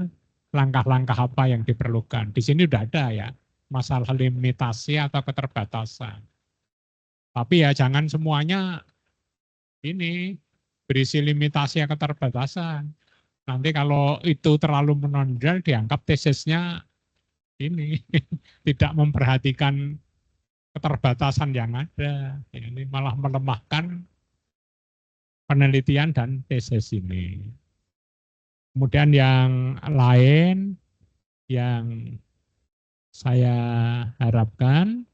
langkah-langkah apa yang diperlukan. Di sini sudah ada ya, masalah limitasi atau keterbatasan. Tapi ya jangan semuanya ini berisi limitasi atau keterbatasan. Nanti kalau itu terlalu menonjol dianggap tesisnya ini tidak memperhatikan keterbatasan yang ada. Ini malah melemahkan penelitian dan tesis ini. Kemudian yang lain yang saya harapkan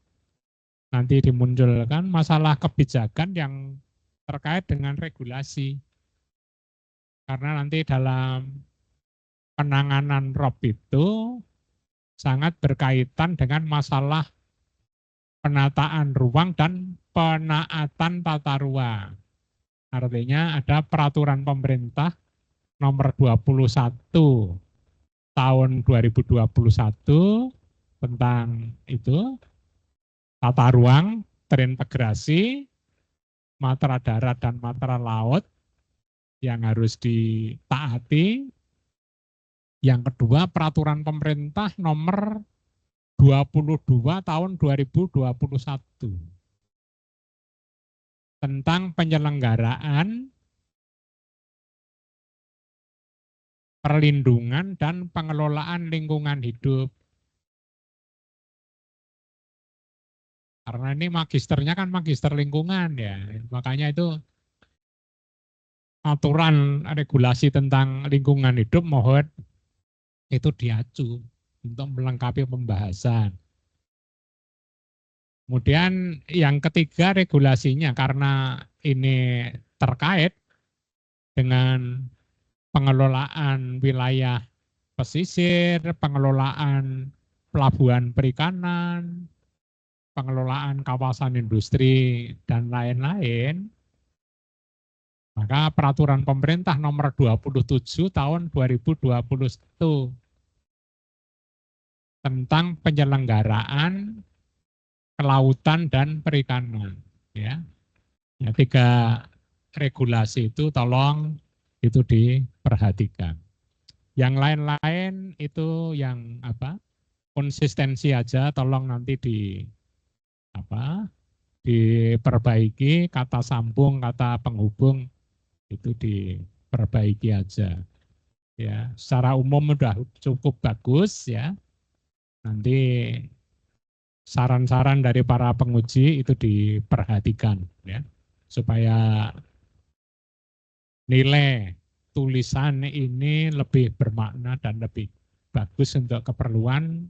nanti dimunculkan masalah kebijakan yang terkait dengan regulasi. Karena nanti dalam penanganan ROP itu sangat berkaitan dengan masalah penataan ruang dan penaatan tata ruang. Artinya ada peraturan pemerintah nomor 21 tahun 2021 tentang itu tata ruang terintegrasi matra darat dan matra laut yang harus ditaati. Yang kedua, peraturan pemerintah nomor 22 tahun 2021 tentang penyelenggaraan, perlindungan, dan pengelolaan lingkungan hidup. Karena ini magisternya kan magister lingkungan ya, makanya itu aturan regulasi tentang lingkungan hidup mohon itu diacu untuk melengkapi pembahasan. Kemudian yang ketiga regulasinya karena ini terkait dengan pengelolaan wilayah pesisir, pengelolaan pelabuhan perikanan, pengelolaan kawasan industri, dan lain-lain, maka peraturan pemerintah nomor 27 tahun 2021 tentang penyelenggaraan kelautan dan perikanan. Ya, 3 regulasi itu tolong itu diperhatikan. Yang lain-lain itu yang konsistensi aja, tolong nanti diperbaiki, kata sambung, kata penghubung itu diperbaiki aja. Ya, secara umum udah cukup bagus ya. Nanti saran-saran dari para penguji itu diperhatikan ya, supaya nilai tulisan ini lebih bermakna dan lebih bagus untuk keperluan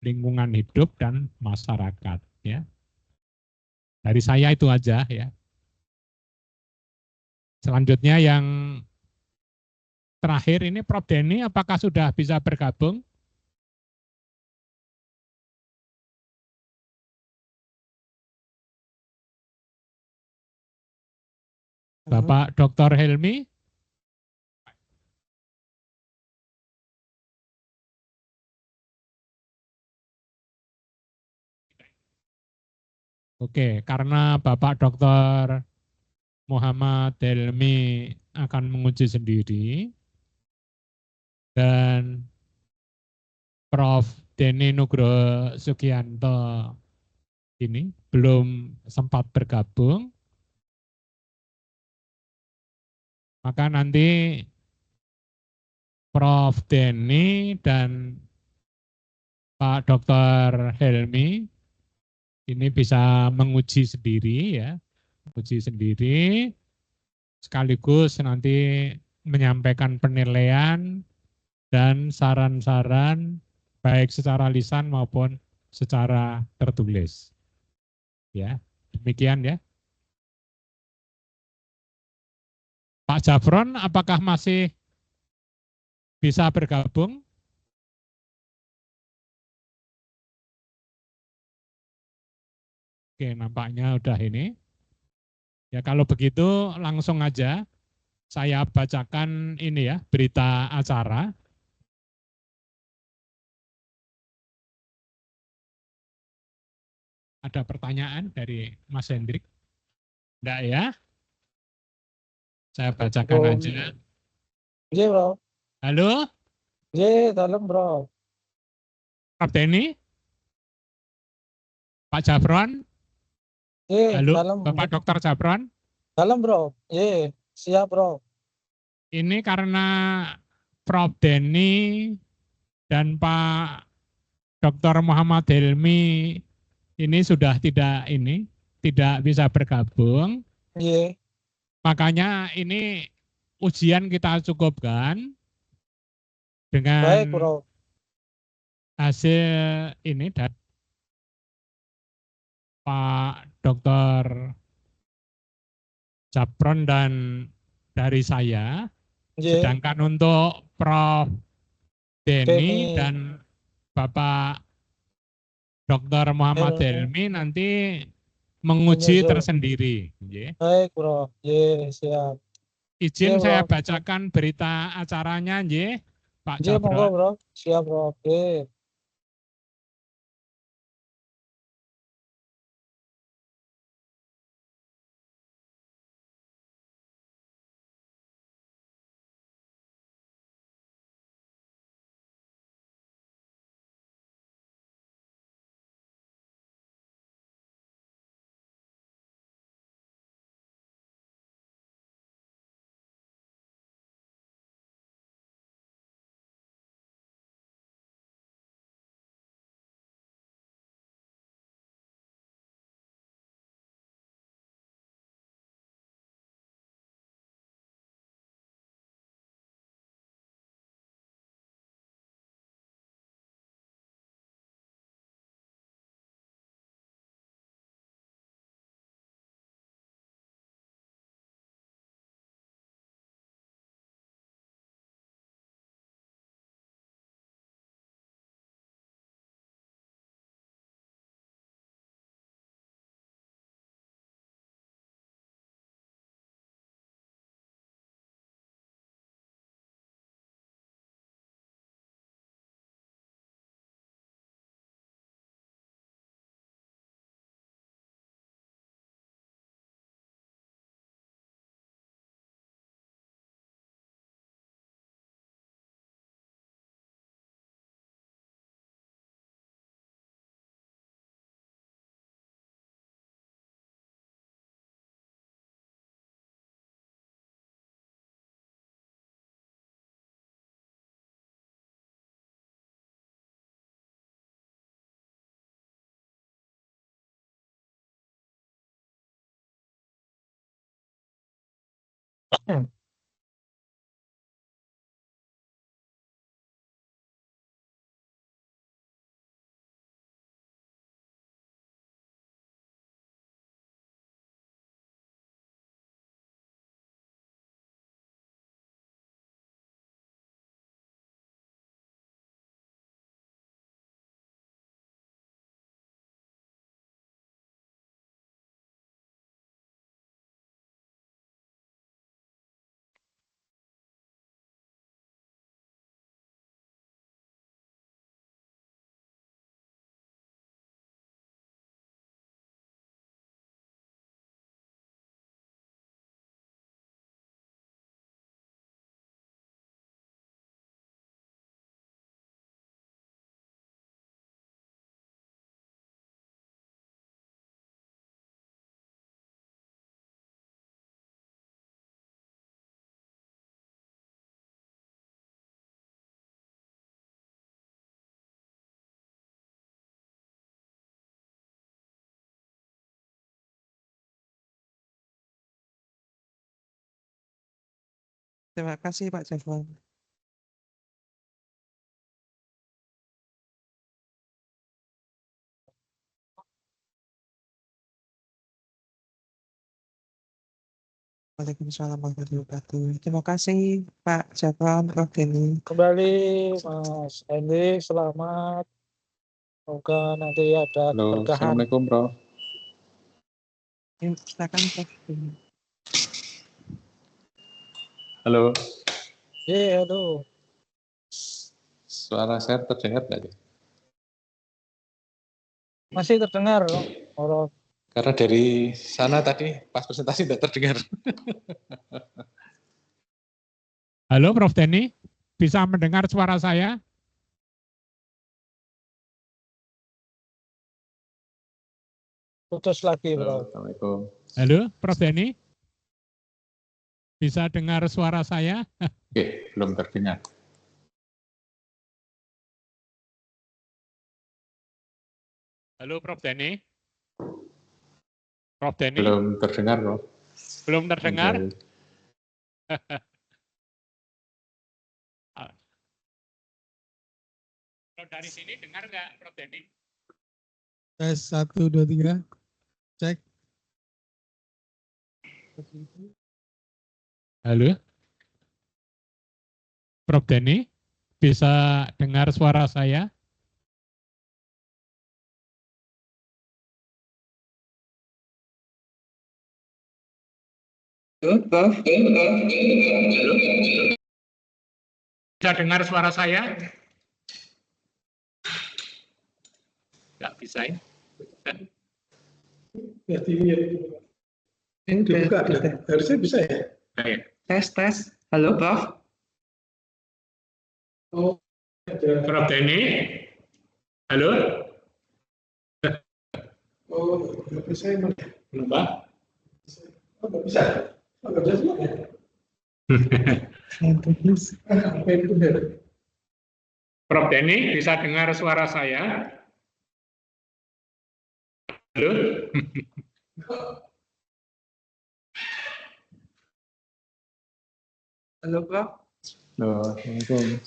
lingkungan hidup dan masyarakat ya. Dari saya itu aja ya. Selanjutnya yang terakhir ini Prof. Denny, apakah sudah bisa bergabung? Bapak Dr. Helmi? Oke, karena Bapak Dr. Muhammad Helmi akan menguji sendiri dan Prof. Denny Nugroho Sugianto ini belum sempat bergabung, maka nanti Prof. Denny dan Pak Dr. Helmi ini bisa menguji sendiri ya, menguji sendiri sekaligus nanti menyampaikan penilaian dan saran-saran baik secara lisan maupun secara tertulis. Ya, demikian ya. Pak Jafron, apakah masih bisa bergabung? Oke, nampaknya udah ini. Ya, kalau begitu langsung aja saya bacakan ini ya, berita acara. Ada pertanyaan dari Mas Hendrik? Enggak ya? Saya bacakan aja. Iya, Bro. Halo? Iya, dalam, Bro. Prof. Denny? Pak Jafron? Iya, Halo, dalam. Bapak Dr. Jafron? Dalam, Bro. Iya, siap, Bro. Ini karena Prof. Denny dan Pak Dr. Muhammad Helmi ini sudah tidak bisa bergabung. Iya. Makanya ini ujian kita cukupkan dengan Baik, Prof. hasil ini dari Pak Dr. Japron dan dari saya. Iya. Sedangkan untuk Prof. Denny Denny. dan Bapak Dr. Muhammad Helmi. Helmi nanti menguji Menyusul. tersendiri. Baik, Prof. Iya, siap. Izin Iya, saya Prof. bacakan berita acaranya, Pak Iya, monggo, Japron. Prof. Siap, Prof. Iya. Terima kasih Pak Japron. Waalaikumsalam warahmatullahi wabarakatuh. Terima kasih Pak Japron, Prof. Denny. Kembali, Mas Hendy. Selamat. Semoga nanti ada Halo, keberkahan. Assalamualaikum, Prof. Silakan Prof. Denny. Halo, Iya, halo. suara saya terdengar nggak? Masih terdengar, Prof. Karena dari sana tadi pas presentasi tidak terdengar. Halo Prof. Denny, bisa mendengar suara saya? Putus lagi, Halo, Prof. Assalamualaikum. Halo Prof. Denny, bisa dengar suara saya? Oke, belum terdengar. Halo Prof. Denny. Prof. Denny. Belum terdengar, Prof. Belum terdengar? Kalau dari sini dengar nggak Prof. Denny? Tes 1, 2, 3. Cek. Halo? Prof. Denny, bisa dengar suara saya? Bisa dengar suara saya? Nggak bisa ya? Ini dibuka, harusnya bisa ya? Tes. Halo, Prof. Oh, Prof. Denny? Halo? oh, nggak bisa emang. Kenapa? Oh, nggak bisa. Oh, nggak bisa semua ya? Apa itu benar? Prof. Denny, bisa dengar suara saya? Halo? Halo, Prof. Assalamualaikum.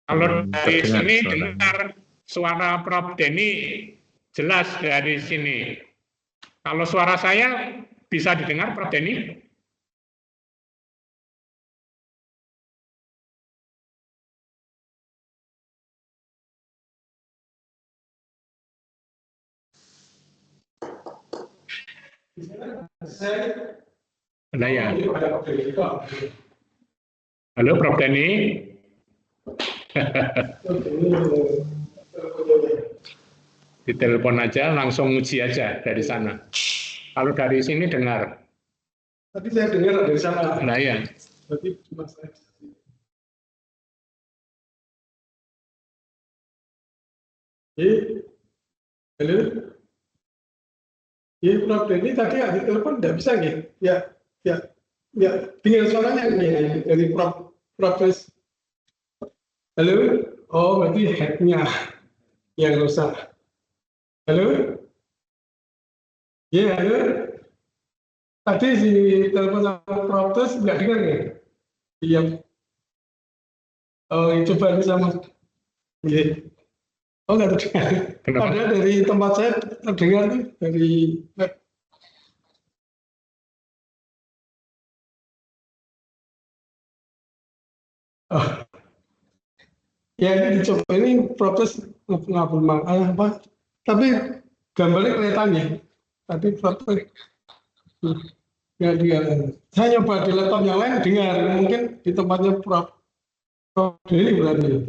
Kalau dari Terdengar sini suaranya. dengar suara Prof. Denny jelas dari sini. Kalau suara saya bisa didengar Prof. Denny? Ada ya? Halo Prof. Denny? Ditelepon aja, langsung uji aja dari sana. Kalau dari sini dengar. Tapi saya dengar dari sana. Nah ya. Berarti cuma saya. Halo? Ya, Prof. Denny tadi ada telepon nggak bisa nggih? Ya, dengar suaranya nih dari Prof. Halo? Oh, berarti head-nya yang rusak. Halo? Ya, halo? Tadi si telepon sama Prof. Terus nggak dengar nggih? Iya. Oh, coba sama. Iya. Oh, nggak terdengar. Kenapa? Padahal dari tempat saya terdengar nih dari web. Oh. Ya ini dicoba, ini protes ngapul apa? Tapi gambarnya kelihatan ya. Tapi protes nggak dia. Saya nyoba di laptop yang lain dengar, mungkin di tempatnya Prof. Denny berarti.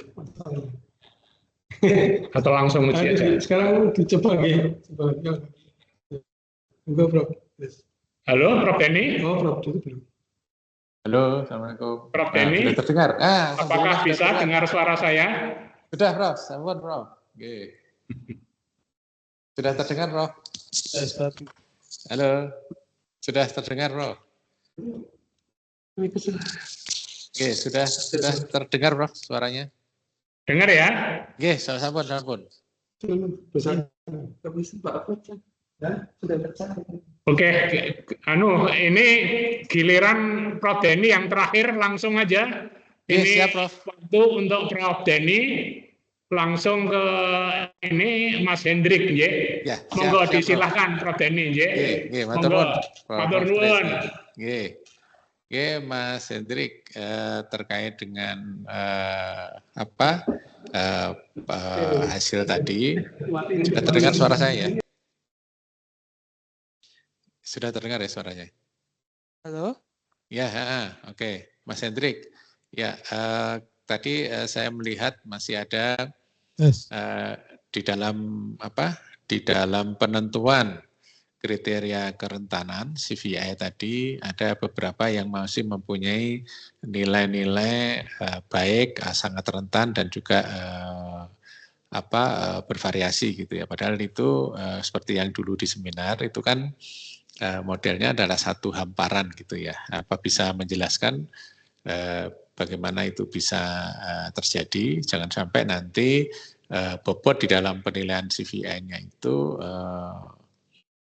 Atau langsung uji aja. Sekarang dicoba ya. Enggak, Prof. Halo Prof. Denny? Oh, Prof. Itu belum. Halo, Assalamualaikum. Prof. Denny? Sudah terdengar? Apakah bisa dengar suara saya? Sudah, Prof. Sampun, Prof. Oke. Sudah terdengar, Prof? Halo. Sudah terdengar, Prof? Oke, sudah terdengar, Prof, suaranya? Dengar ya? Oke, sampun. Bisa. Tapi Pak Prof. Sudah tercatat. Oke, ini giliran Prof. Denny yang terakhir langsung aja. Oke, Ini siap, Prof. waktu untuk Prof. Denny langsung ke ini Mas Hendrik, ya. Ya, Monggo siap, disilahkan Prof. Denny, ya. Oke, matur nuwun. Matur nuwun. Oke, Mas Hendrik, terkait dengan hasil tadi, sudah terdengar suara saya ya? Sudah terdengar ya suaranya? Halo? Ya, oke. Mas Hendrik, ya tadi saya melihat masih ada di dalam penentuan kriteria kerentanan CVI tadi ada beberapa yang masih mempunyai nilai-nilai baik, sangat rentan dan juga bervariasi gitu ya. Padahal itu seperti yang dulu di seminar itu kan modelnya adalah satu hamparan gitu ya. Apa bisa menjelaskan bagaimana itu bisa terjadi. Jangan sampai nanti bobot di dalam penilaian CVI-nya itu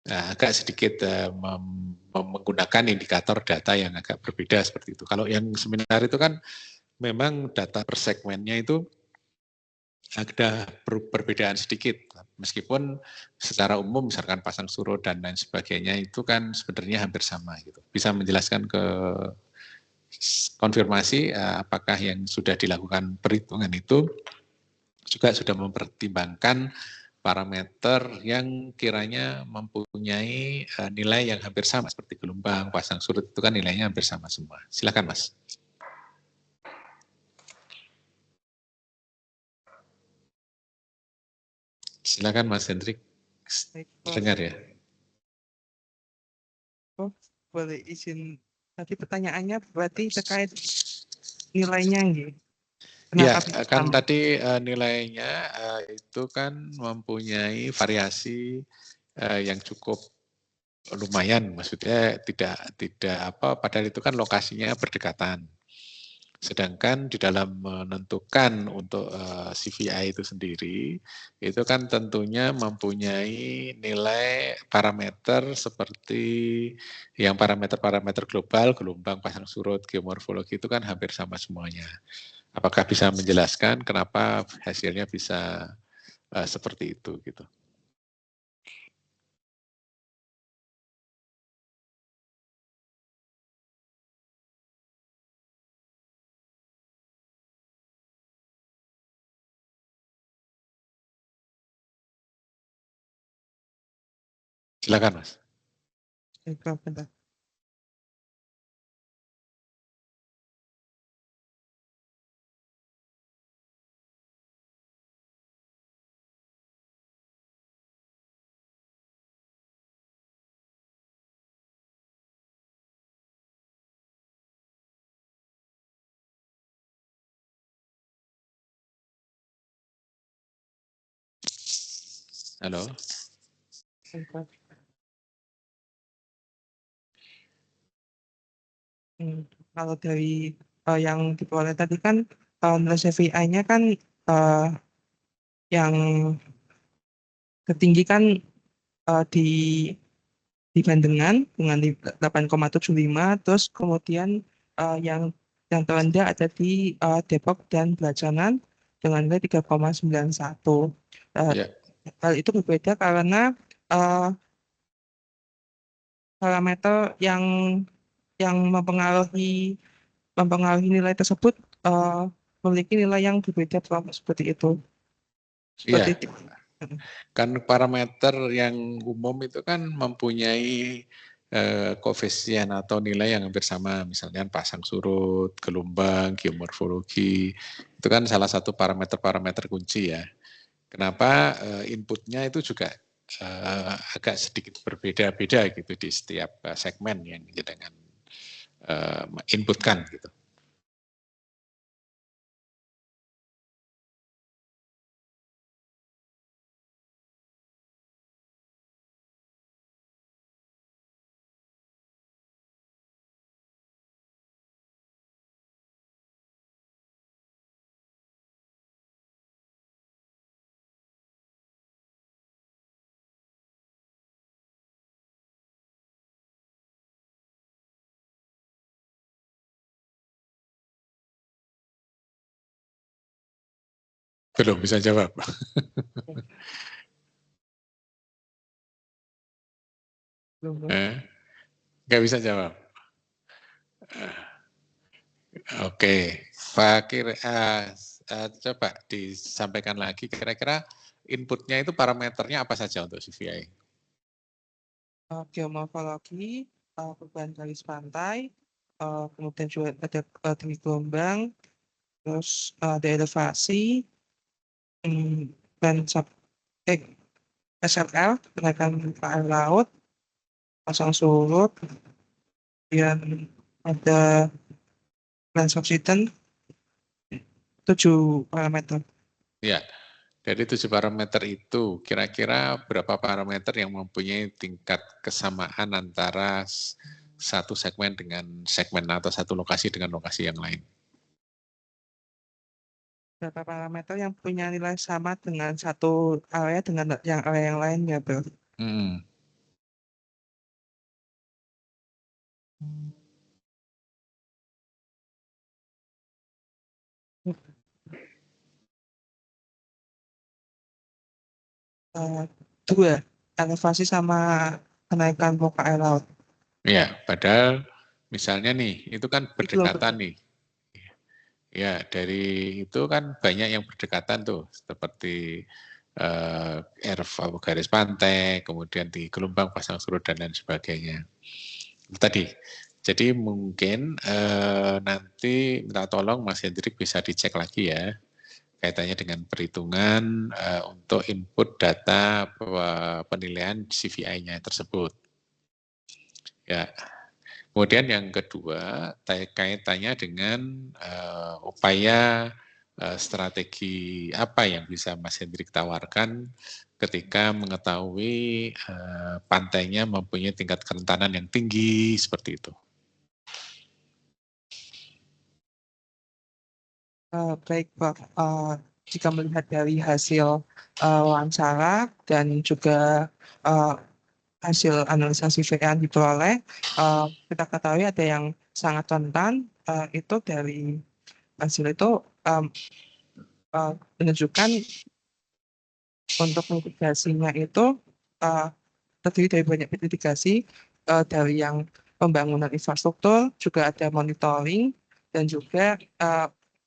agak sedikit menggunakan indikator data yang agak berbeda seperti itu. Kalau yang seminar itu kan memang data per segmennya itu ada perbedaan sedikit, meskipun secara umum misalkan pasang surut dan lain sebagainya itu kan sebenarnya hampir sama gitu. Bisa menjelaskan ke konfirmasi apakah yang sudah dilakukan perhitungan itu juga sudah mempertimbangkan parameter yang kiranya mempunyai nilai yang hampir sama seperti gelombang, pasang surut itu kan nilainya hampir sama semua. Silakan Mas. Silakan Mas Hendrik, terdengar ya? Oh, boleh izin. Tadi pertanyaannya berarti terkait nilainya nggih. Ya, Kenapa kan sama? tadi nilainya itu kan mempunyai variasi yang cukup lumayan, maksudnya tidak apa, padahal itu kan lokasinya berdekatan. Sedangkan di dalam menentukan untuk CVI itu sendiri, itu kan tentunya mempunyai nilai parameter seperti yang parameter-parameter global, gelombang, pasang surut, geomorfologi itu kan hampir sama semuanya. Apakah bisa menjelaskan kenapa hasilnya bisa seperti itu gitu? Silakan Mas. Bentar. Halo. Bentar. Kalau dari yang diperoleh tadi kan nilai CVI-nya kan yang tertinggi kan di Bandengan dengan 8,75, terus kemudian yang terendah ada di Depok dan Belacangan dengan nilai 3,91. Ya. Hal itu berbeda karena parameter yang mempengaruhi nilai tersebut memiliki nilai yang berbeda seperti itu. Iya. Seperti itu. Kan parameter yang umum itu kan mempunyai koefisien atau nilai yang hampir sama, misalnya pasang surut, gelombang, geomorfologi, itu kan salah satu parameter-parameter kunci ya. Kenapa inputnya itu juga agak sedikit berbeda-beda gitu di setiap segmen yang dengan inputkan gitu. Belum bisa jawab. Nggak bisa jawab. Oke, Pak coba disampaikan lagi kira-kira inputnya itu parameternya apa saja untuk CVI? Geomorfologi, perubahan garis pantai, kemudian juga ada tinggi gelombang, terus ada elevasi, dan SLL, kenaikan muka air laut, pasang surut, kemudian ada land subsidence, 7 parameter. Ya, dari 7 parameter itu kira-kira berapa parameter yang mempunyai tingkat kesamaan antara satu segmen dengan segmen atau satu lokasi dengan lokasi yang lain? beberapa parameter yang punya nilai sama dengan satu area dengan yang area yang lainnya, Bro. Hmm. Dua, elevasi sama kenaikan muka air laut. Ya, padahal misalnya nih, itu kan Itu loh, berdekatan nih. Ya, dari itu kan banyak yang berdekatan tuh, seperti garis pantai, kemudian di gelombang pasang surut dan lain sebagainya. Itu tadi. Jadi mungkin nanti minta tolong Mas Hendrik bisa dicek lagi ya, kaitannya dengan perhitungan untuk input data penilaian CVI-nya tersebut. Ya. Kemudian yang kedua, kaitannya dengan upaya strategi apa yang bisa Mas Hendrik tawarkan ketika mengetahui pantainya mempunyai tingkat kerentanan yang tinggi seperti itu. Baik, Prof. Jika melihat dari hasil wawancara dan juga hasil analisa CVI yang diperoleh, kita ketahui ada yang sangat rentan, itu dari hasil itu menunjukkan untuk mitigasinya itu terdiri dari banyak mitigasi, dari yang pembangunan infrastruktur, juga ada monitoring, dan juga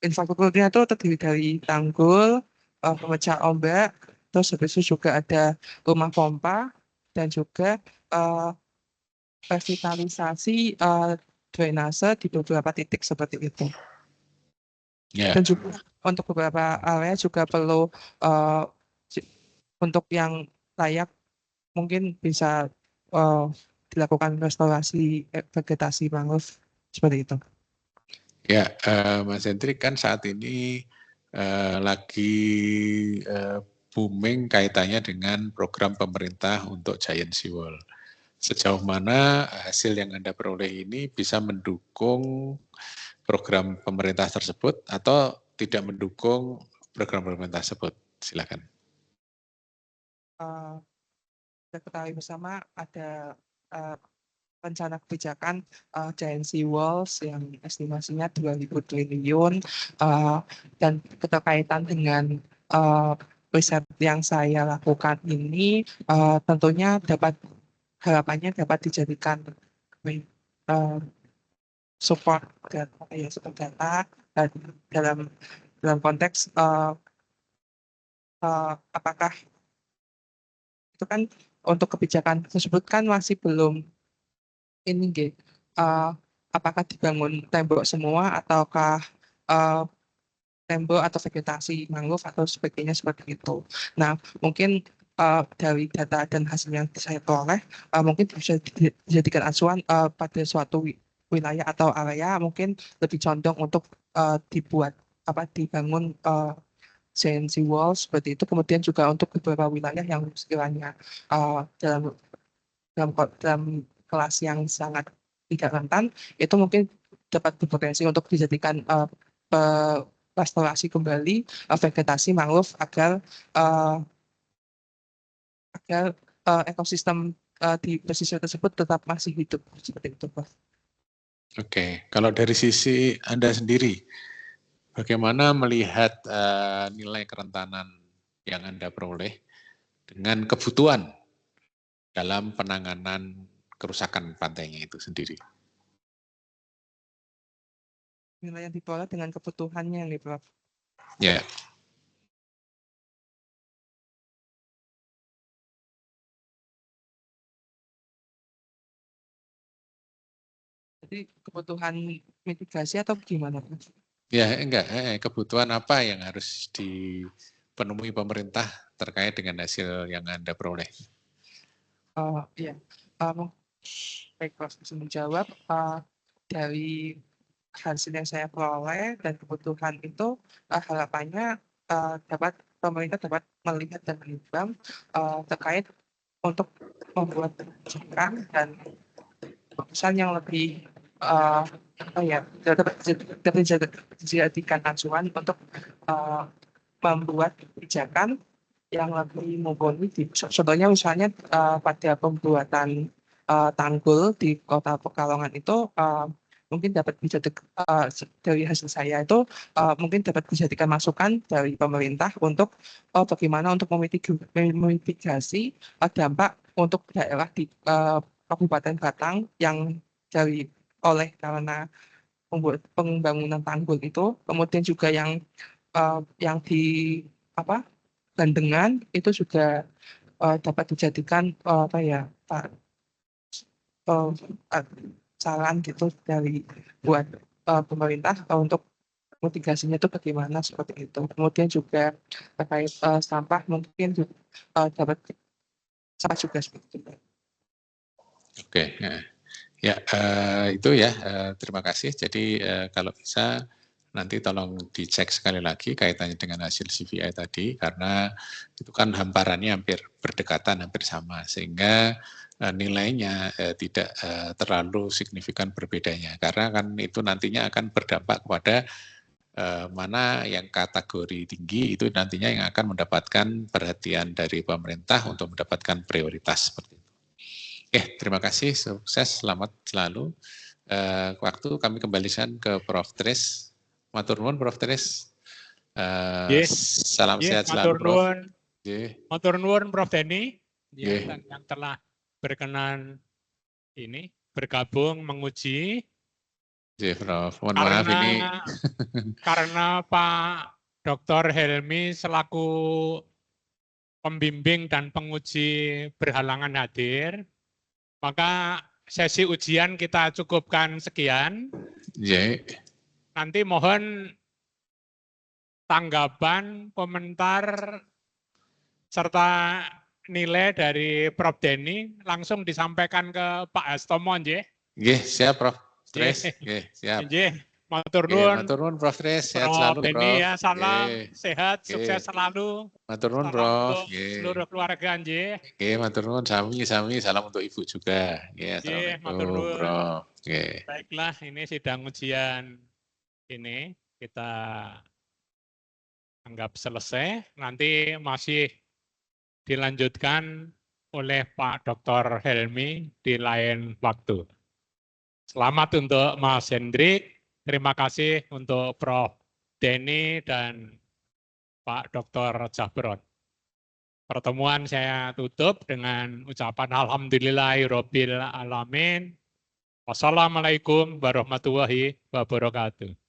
infrastrukturnya itu terdiri dari tanggul, pemecah ombak, terus habis itu juga ada rumah pompa, dan juga revitalisasi drainase di beberapa titik seperti itu. Ya. Dan juga untuk beberapa area juga perlu untuk yang layak mungkin bisa dilakukan restorasi vegetasi mangrove seperti itu. Ya, Mas Hendrik kan saat ini lagi booming kaitannya dengan program pemerintah untuk Giant Seawall. Sejauh mana hasil yang Anda peroleh ini bisa mendukung program pemerintah tersebut atau tidak mendukung program pemerintah tersebut? Silakan. Kita ketahui bersama ada rencana kebijakan Giant Seawalls yang estimasinya 2.000 triliun dan keterkaitan dengan riset yang saya lakukan ini tentunya harapannya dapat dijadikan support data dalam konteks apakah itu kan untuk kebijakan tersebut kan masih belum ini apakah dibangun tembok semua ataukah tembok atau vegetasi mangrove atau sebagainya seperti itu. Nah, mungkin dari data dan hasil yang saya peroleh mungkin bisa dijadikan acuan pada suatu wilayah atau area mungkin lebih condong untuk dibangun Giant Seawall seperti itu. Kemudian juga untuk beberapa wilayah yang sekiranya dalam kelas yang sangat tidak rentan, itu mungkin dapat berpotensi untuk dijadikan restorasi kembali vegetasi mangrove agar ekosistem di pesisir tersebut tetap masih hidup seperti itu, Pak. Oke, kalau dari sisi Anda sendiri, bagaimana melihat nilai kerentanan yang Anda peroleh dengan kebutuhan dalam penanganan kerusakan pantainya itu sendiri? Nilai yang diperoleh dengan kebutuhannya nih, Prof. Ya. Jadi kebutuhan mitigasi atau gimana, Prof? Ya, enggak. Kebutuhan apa yang harus dipenuhi pemerintah terkait dengan hasil yang Anda peroleh? Iya. Baik, Prof. Bisa menjawab dari hasil yang saya peroleh dan kebutuhan itu harapannya pemerintah dapat melihat dan menimbang terkait untuk membuat kebijakan dan keputusan yang lebih apa ya, dapat dijadikan acuan untuk membuat kebijakan yang lebih mumpuni. Contohnya misalnya pada pembuatan tanggul di Kota Pekalongan itu mungkin dapat bisa dari hasil saya itu mungkin dapat dijadikan masukan dari pemerintah untuk bagaimana untuk memitigasi dampak untuk daerah di Kabupaten Batang yang karena pembangunan tanggul itu, kemudian juga yang di Gandengan itu juga dapat dijadikan saran gitu dari buat pemerintah untuk mitigasinya itu bagaimana seperti itu. Kemudian juga terkait sampah mungkin dapat sampah juga seperti itu. Oke, ya itu ya, terima kasih. Jadi kalau bisa nanti tolong dicek sekali lagi kaitannya dengan hasil CVI tadi, karena itu kan hamparannya hampir berdekatan, hampir sama, sehingga nilainya tidak terlalu signifikan berbedanya, karena kan itu nantinya akan berdampak kepada mana yang kategori tinggi itu nantinya yang akan mendapatkan perhatian dari pemerintah untuk mendapatkan prioritas seperti itu. Oke, terima kasih, sukses, selamat selalu. Waktu kami kembalikan ke Prof. Tris. Matur nuwun Prof. Tris. Salam sehat selalu Prof. Matur nuwun Prof. Denny yang telah berkenan ini bergabung menguji. Prof. Mohon maaf ini. Karena Pak Dr. Helmi selaku pembimbing dan penguji berhalangan hadir, maka sesi ujian kita cukupkan sekian. Nanti mohon tanggapan, komentar, serta nilai dari Prof. Denny langsung disampaikan ke Pak Hastomo. Siap Prof. Tris. Siap. Matur nuwun Prof. Tris, sehat Prof. selalu Prof. Denny ya, salam sehat, sukses selalu. Matur nuwun Untuk Prof. seluruh keluarga matur nuwun, sami salam untuk Ibu juga. Matur nuwun Prof. Baiklah, ini sidang ujian ini kita anggap selesai. Nanti masih dilanjutkan oleh Pak Dr. Helmi di lain waktu. Selamat untuk Mas Hendrik. Terima kasih untuk Prof. Denny dan Pak Dr. Jabron. Pertemuan saya tutup dengan ucapan Alhamdulillahirobbil alamin. Wassalamualaikum warahmatullahi wabarakatuh.